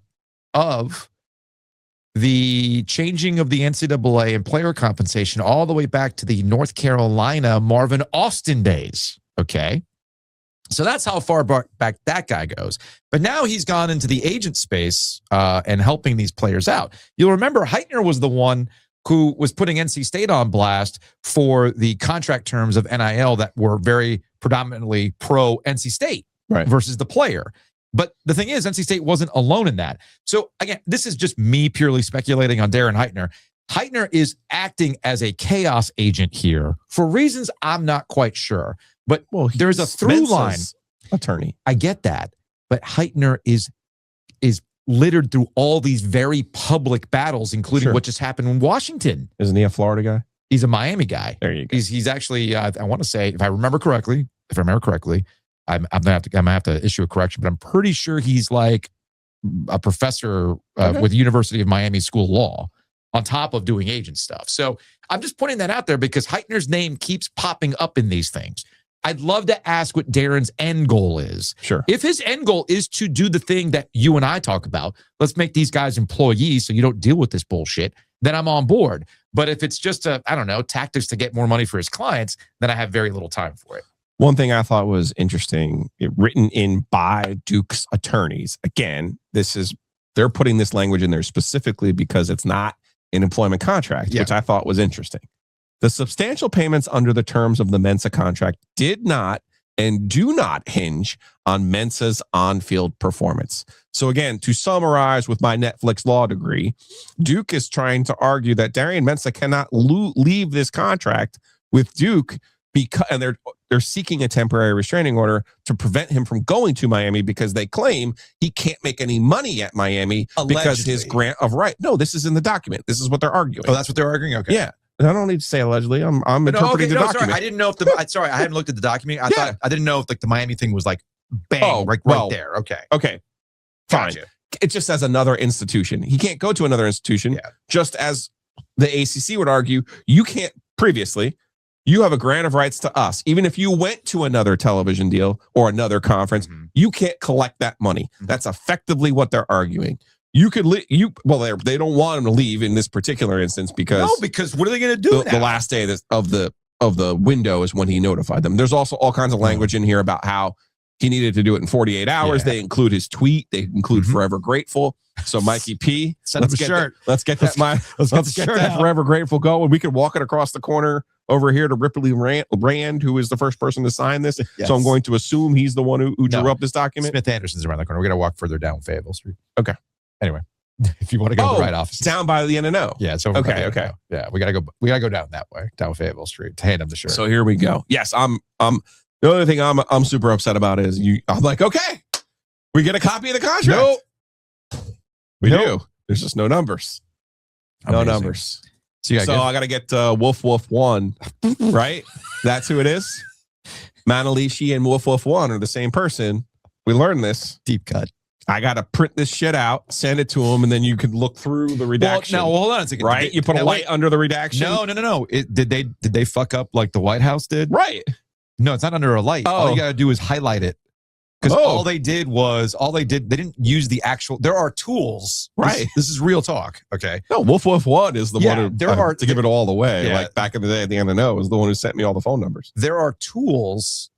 of the changing of the NCAA and player compensation all the way back to the North Carolina Marvin Austin days. Okay. So that's how far back that guy goes. But now he's gone into the agent space and helping these players out. You'll remember Heitner was the one who was putting NC State on blast for the contract terms of NIL that were very predominantly pro NC State versus the player. But the thing is, NC State wasn't alone in that. So again, this is just me purely speculating on Darren Heitner. Heitner is acting as a chaos agent here for reasons I'm not quite sure. But there's a through line. Attorney. I get that. But Heitner is littered through all these very public battles, including what just happened in Washington. Isn't he a Florida guy? He's a Miami guy. There you go. He's actually, I want to say, if I remember correctly, I'm gonna have to issue a correction, but I'm pretty sure he's like a professor with University of Miami School of Law, on top of doing agent stuff. So I'm just pointing that out there because Heitner's name keeps popping up in these things. I'd love to ask what Darren's end goal is. Sure. If his end goal is to do the thing that you and I talk about, let's make these guys employees so you don't deal with this bullshit, then I'm on board. But if it's just tactics to get more money for his clients, then I have very little time for it. One thing I thought was interesting, written in by Duke's attorneys. Again, they're putting this language in there specifically because it's not an employment contract, which I thought was interesting. The substantial payments under the terms of the Mensah contract did not and do not hinge on Mensah's on-field performance. So again, to summarize with my Netflix law degree, Duke is trying to argue that Darian Mensah cannot leave this contract with Duke because, and they're seeking a temporary restraining order to prevent him from going to Miami because they claim he can't make any money at Miami because his grant of right. No, this is in the document. This is what they're arguing. Oh, that's what they're arguing? Okay. Yeah. I don't need to say allegedly. I'm interpreting the document. Sorry. I didn't know if I hadn't looked at the document. I didn't know if the Miami thing was like bang, right there. Okay. Okay. Fine. Gotcha. It just says another institution. He can't go to another institution, just as the ACC would argue. You can't previously. You have a grant of rights to us. Even if you went to another television deal or another conference, you can't collect that money. That's effectively what they're arguing. You could they don't want him to leave in this particular instance because what are they going to do? The last day of the window is when he notified them. There's also all kinds of language in here about how He needed to do it in 48 hours. They include his tweet. They include Forever Grateful. So Mikey P, let's get that Forever Grateful going. We could walk it across the corner over here to Ripley Rand, who is the first person to sign this. Yes. So I'm going to assume he's the one who drew up this document. Smith Anderson's around the corner. We're going to walk further down Fayetteville Street. Okay. Anyway, if you want to go to the right office. Down by the NNO. Yeah, it's over. Okay. Yeah, we gotta go down that way, down Fayetteville Street to hand him the shirt. So here we go. Yes, I'm the only thing I'm super upset about is I'm like, okay, we get a copy of the contract. Nope. We do. There's just no numbers. No numbers. So I got to get Wolf 1, right? That's who it is. Manalishi and Wolf 1 are the same person. We learned this. Deep cut. I got to print this shit out, send it to him, and then you can look through the redaction. Well, no, hold on a second. Right? You put a light under the redaction. No. Did they fuck up like the White House did? Right. No, it's not under a light. All you got to do is highlight it. Because all they did, they didn't use the actual, there are tools. Right. This is real talk. Okay. No, Wolf 1 is the one who, to give it all the way. Like back in the day at the NNO was the one who sent me all the phone numbers. There are tools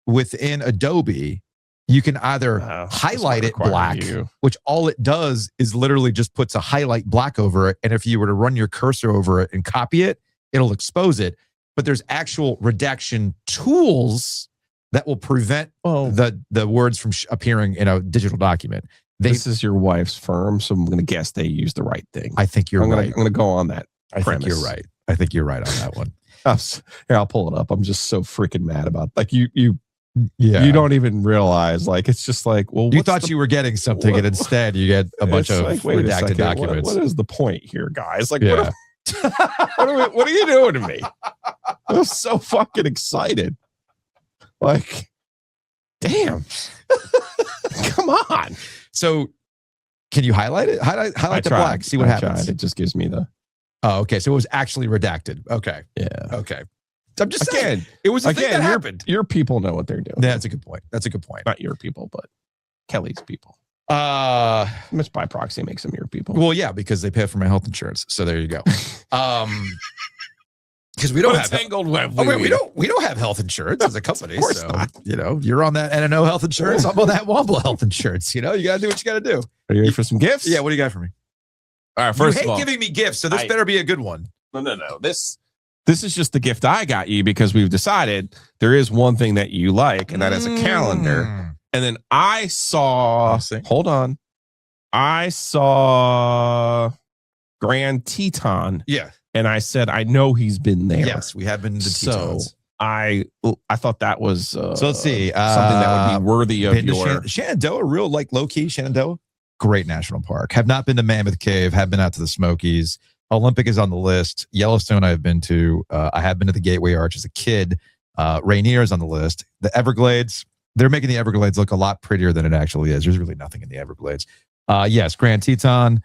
within Adobe. You can either highlight it black, which all it does is literally just puts a highlight black over it. And if you were to run your cursor over it and copy it, it'll expose it. But there's actual redaction tools that will prevent the words from appearing in a digital document. This is your wife's firm, so I'm going to guess they use the right thing. I think you're right. I'm going to go on that premise. Think you're right. I think you're right on that one. Here, I'll pull it up. I'm just so freaking mad about you don't even realize, like, it's just like, well, you thought you were getting something, and instead you get a bunch of redacted documents. What is the point here, guys? Like, what are you doing to me? I'm so fucking excited. Like, damn. Come on. So can you highlight it? Highlight the black. See what happens. It just gives me the. Oh, okay. So it was actually redacted. Okay. Yeah. Okay. I'm just saying. It was a thing that happened. Your people know what they're doing. That's a good point. Not your people, but Kelly's people. Much by proxy makes them your people. Well, yeah, because they pay for my health insurance. So there you go. Because we don't have tangled web. We don't have health insurance as a company. So not. You're on that NNO health insurance. I'm on that Wambla health insurance. You got to do what you got to do. Are you ready for some gifts? Yeah. What do you got for me? All right. First of all, giving me gifts, so this better be a good one. No. This is just the gift I got you because we've decided there is one thing that you like, and that is a calendar. And then I saw. Hold on. I saw Grand Teton. Yeah. And I said, I know he's been there. Yes, we have been to the Tetons. So I thought that was so let's see something that would be worthy of your Shenandoah, real like low key Shenandoah. Great national park. Have not been to Mammoth Cave. Have been out to the Smokies. Olympic is on the list. Yellowstone I've been to. I have been to the Gateway Arch as a kid. Rainier is on the list. The Everglades. They're making the Everglades look a lot prettier than it actually is. There's really nothing in the Everglades. Yes, Grand Teton,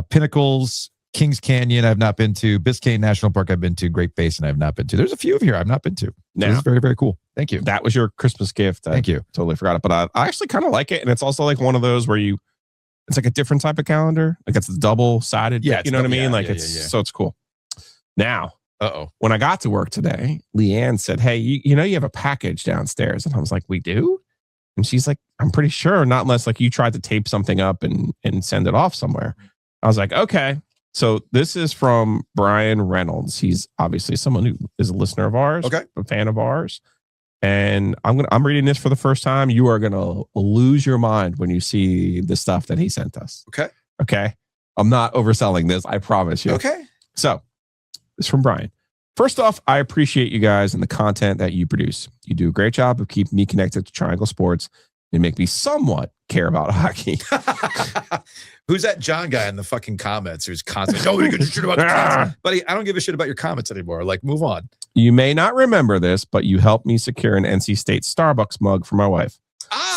Pinnacles. Kings Canyon I've not been to. Biscayne National Park I've been to. Great Basin I've not been to. There's a few of here I've not been to. Now, it's very, very cool. Thank you. That was your Christmas gift. Thank you. Totally forgot it. But I actually kind of like it. And it's also like one of those where it's like a different type of calendar. Like it's double-sided. Yeah. You know what I mean? So it's cool. Now, when I got to work today, Leanne said, hey, you have a package downstairs. And I was like, we do? And she's like, I'm pretty sure, not unless like you tried to tape something up and send it off somewhere. I was like, okay. So this is from Brian Reynolds. He's obviously someone who is a listener of ours, a fan of ours. And I'm reading this for the first time. You are gonna lose your mind when you see the stuff that he sent us. Okay. I'm not overselling this, I promise you. Okay. So it's from Brian. First off, I appreciate you guys and the content that you produce. You do a great job of keeping me connected to Triangle Sports and make me somewhat care about hockey. Who's that John guy in the fucking comments who's constantly, nobody gives a shit about the comments. Buddy, I don't give a shit about your comments anymore. Like, move on. You may not remember this, but you helped me secure an NC State Starbucks mug for my wife.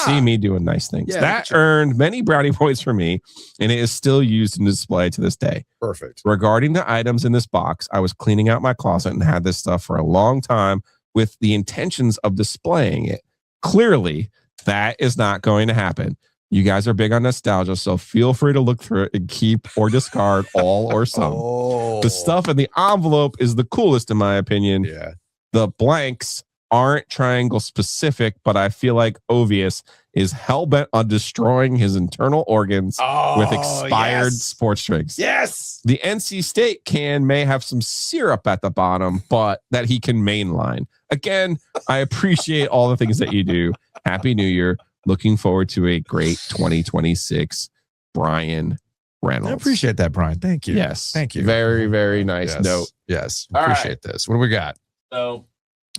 See me doing nice things. Yeah, that earned many brownie points for me, and it is still used in display to this day. Perfect. Regarding the items in this box, I was cleaning out my closet and had this stuff for a long time with the intentions of displaying it. Clearly, that is not going to happen. You guys are big on nostalgia, so feel free to look through it and keep or discard all or some. The stuff in the envelope is the coolest, in my opinion. Yeah. The blanks aren't triangle specific, but I feel like Ovius is hell-bent on destroying his internal organs with expired sports drinks. Yes. The NC State can may have some syrup at the bottom, but that he can mainline. Again, I appreciate all the things that you do. Happy New Year. Looking forward to a great 2026. Brian Reynolds. I appreciate that, Brian. Thank you. Yes. Thank you. Very, very nice note. Yes. All Appreciate this. What do we got? So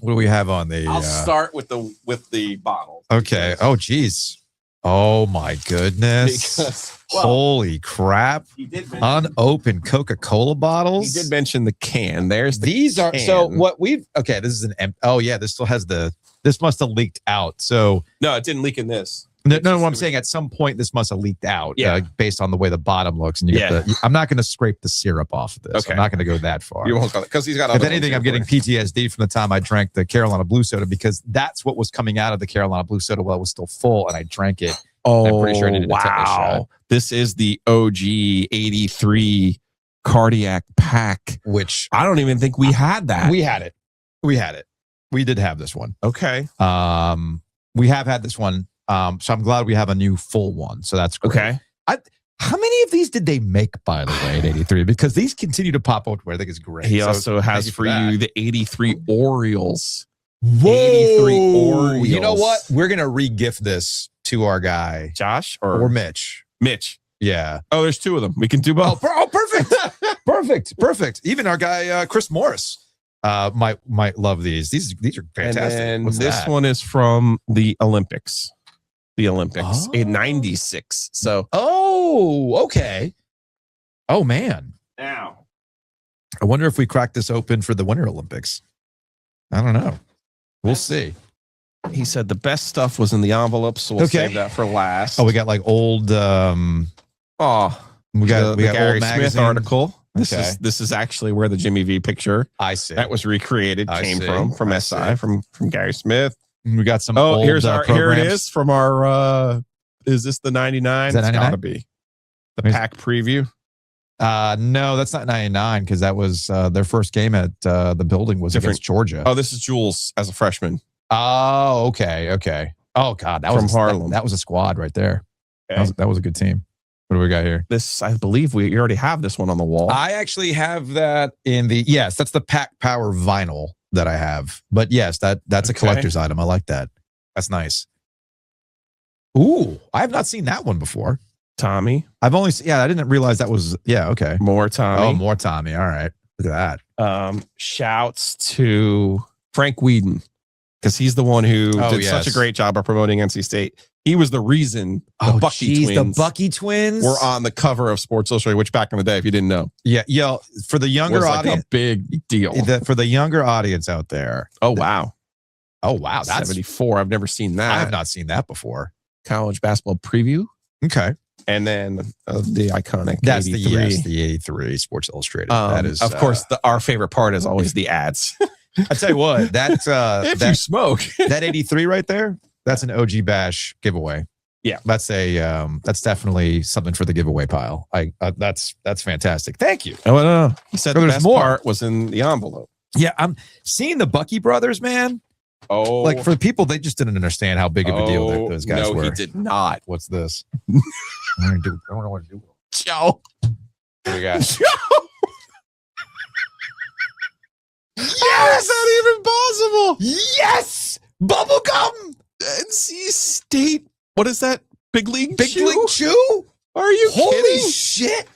what do we have on the I'll start with the bottle. Okay. Oh, geez. Oh my goodness. Because, holy crap. He did mention, unopened Coca-Cola bottles. He did mention the can. There's these are so what we've this is an oh yeah, this still has this must have leaked out. So no, it didn't leak in this. No, what I'm saying, at some point this must have leaked out, based on the way the bottom looks. And you get I'm not going to scrape the syrup off of this. Okay. I'm not going to go that far. You won't go because he's got. If anything, I'm getting PTSD from the time I drank the Carolina Blue Soda, because that's what was coming out of the Carolina Blue Soda while it was still full, and I drank it. Oh, I'm pretty sure I needed a tetanus shot. This is the OG 83 cardiac pack, which I don't even think we had that. We had it. We did have this one. Okay. We have had this one. So I'm glad we have a new full one. So that's great. Okay. How many of these did they make, by the way, at 83? Because these continue to pop out where I think is great. He also has for you the 83 Orioles. Whoa. 83 Orioles. You know what? We're going to re-gift this to our guy. Josh or Mitch? Mitch. Yeah. Oh, there's two of them. We can do both. Oh, perfect. Perfect. Even our guy, Chris Morris. Might love these. These are fantastic. And this one is from the Olympics. In 96. So okay. Oh man. Now I wonder if we crack this open for the Winter Olympics. I don't know. We'll see. He said the best stuff was in the envelope, so we'll save that for last. Oh, we got like old we got the Gary old Smith magazine article. Okay. This is actually where the Jimmy V picture that was recreated came from SI from Gary Smith. We got some. Oh, old, here it programs. is from our. Is this the 99? Is that 99? It's gotta be the pack preview. No, that's not 99 because that was their first game at the building was against Georgia. Oh, this is Jules as a freshman. Oh, okay. Oh God, that was from Harlem. That was a squad right there. Okay. That was a good team. What do we got here? This, I believe we already have this one on the wall. I actually have that in the that's the Pack Power vinyl that I have. But yes, that's a collector's item. I like that. That's nice. Ooh, I have not seen that one before. Tommy. I've only I didn't realize that was okay. More Tommy. Oh, more Tommy. All right. Look at that. Shouts to Frank Whedon, because he's the one who did such a great job of promoting NC State. He was the reason the Bucky twins were on the cover of Sports Illustrated, which back in the day, if you didn't know. Yeah. For the younger audience, a big deal. For the younger audience out there. Oh, wow. That's 74. I've never seen that. I have not seen that before. College basketball preview. Okay. And then the iconic that's 83. the 83 Sports Illustrated. That is, of course, our favorite part is always the ads. I tell you what, that's you smoke that 83 right there. That's an OG Bash giveaway. Yeah, that's definitely something for the giveaway pile. That's fantastic. Thank you. Oh no, he said the best part was in the envelope. Yeah, I'm seeing the Bucky brothers, man. Oh, like for the people, they just didn't understand how big of a deal those guys were. No, he did not. What's this? I don't know what to do. Joe. What do you got? Joe. How is that even possible? Yes! Bubblegum! NC State. What is that? Big League Chew? Are you Holy kidding? Shit.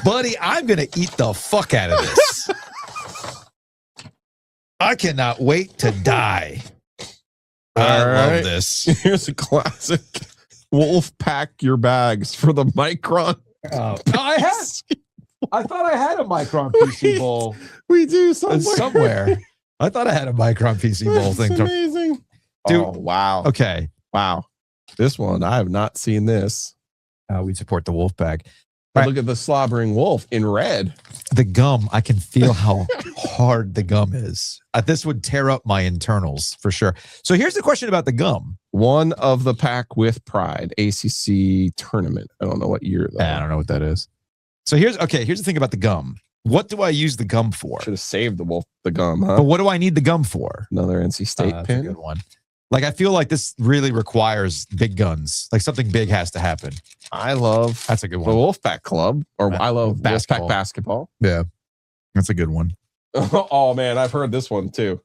Buddy, I'm going to eat the fuck out of this. I cannot wait to die. I love this. Here's a classic. Wolf pack your bags for the Micron. I thought I had a Micron PC bowl. We do somewhere. I thought I had a Micron PC bowl thing. Amazing. Dude, oh, wow. Okay. Wow. This one, I have not seen this. We support the wolf pack. Right. Look at the slobbering wolf in red. The gum, I can feel how hard the gum is. This would tear up my internals for sure. So here's the question about the gum. One of the pack with pride, ACC tournament. I don't know what year. I don't know what that is. So here's the thing about the gum. What do I use the gum for? Should have saved the gum, huh? But what do I need the gum for? Another NC State pin. That's a good one. Like, I feel like this really requires big guns. Like, something big has to happen. That's a good one. The Wolfpack Club, or I love Wolfpack basketball. Yeah, that's a good one. Oh man, I've heard this one too.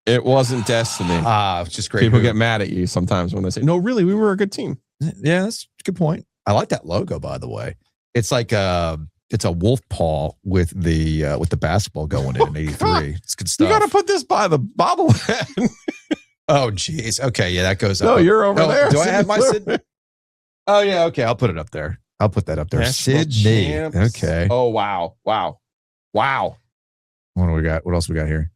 It wasn't destiny. It's just great. People get mad at you sometimes when they say, "No, really, we were a good team." Yeah, that's a good point. I like that logo, by the way. It's like it's a wolf paw with the basketball going in '83. It's good stuff. You got to put this by the bobblehead. Oh, geez. Okay, yeah, that goes up. No, you're over there. Do I have my Sydney? Oh, yeah. Okay, I'll put it up there. I'll put that up there. National Sydney. champs. Okay. Oh, wow. What do we got? What else we got here?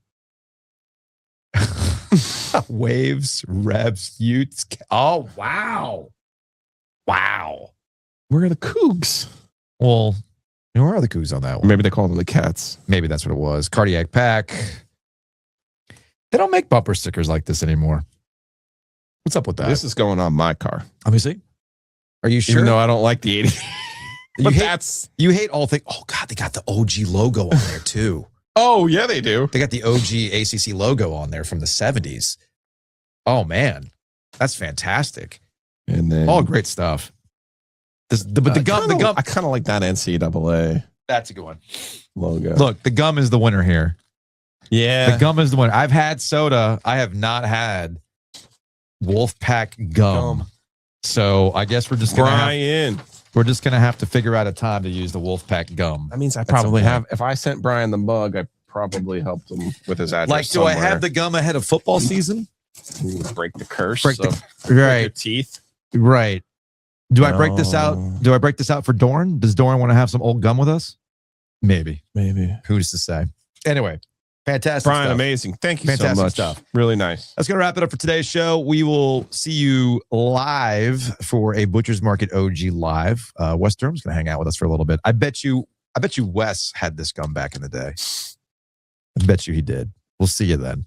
Waves, Rebs, Utes. Oh, wow. Where are the Cougs? Well, where are the Cougs on that one? Maybe they call them the Cats. Maybe that's what it was. Cardiac Pack. They don't make bumper stickers like this anymore. What's up with that? This is going on my car. Let me see. Are you sure? Even though I don't like the 80. You hate all things. Oh, God, they got the OG logo on there, too. Oh, yeah, they do. They got the OG ACC logo on there from the 70s. Oh, man. That's fantastic. And then all great stuff. But the gum. I kind of like that NCAA. That's a good one. Logo. Look, the gum is the winner here. Yeah. The gum is the winner. I've had soda. I have not had Wolfpack gum. So I guess we're just gonna have to figure out a time to use the Wolfpack gum. That means I probably have. If I sent Brian the mug, I probably helped him with his address. Like, do I have the gum ahead of football season? Break the curse. Break of your teeth. Right. Do I break this out? Do I break this out for Dorn? Does Dorn want to have some old gum with us? Maybe. Who's to say? Anyway, fantastic Brian, stuff. Amazing. Thank you Fantastic so much. Stuff. Really nice. That's going to wrap it up for today's show. We will see you live for a Butcher's Market OG Live. Wes Durham's going to hang out with us for a little bit. I bet you Wes had this gum back in the day. I bet you he did. We'll see you then.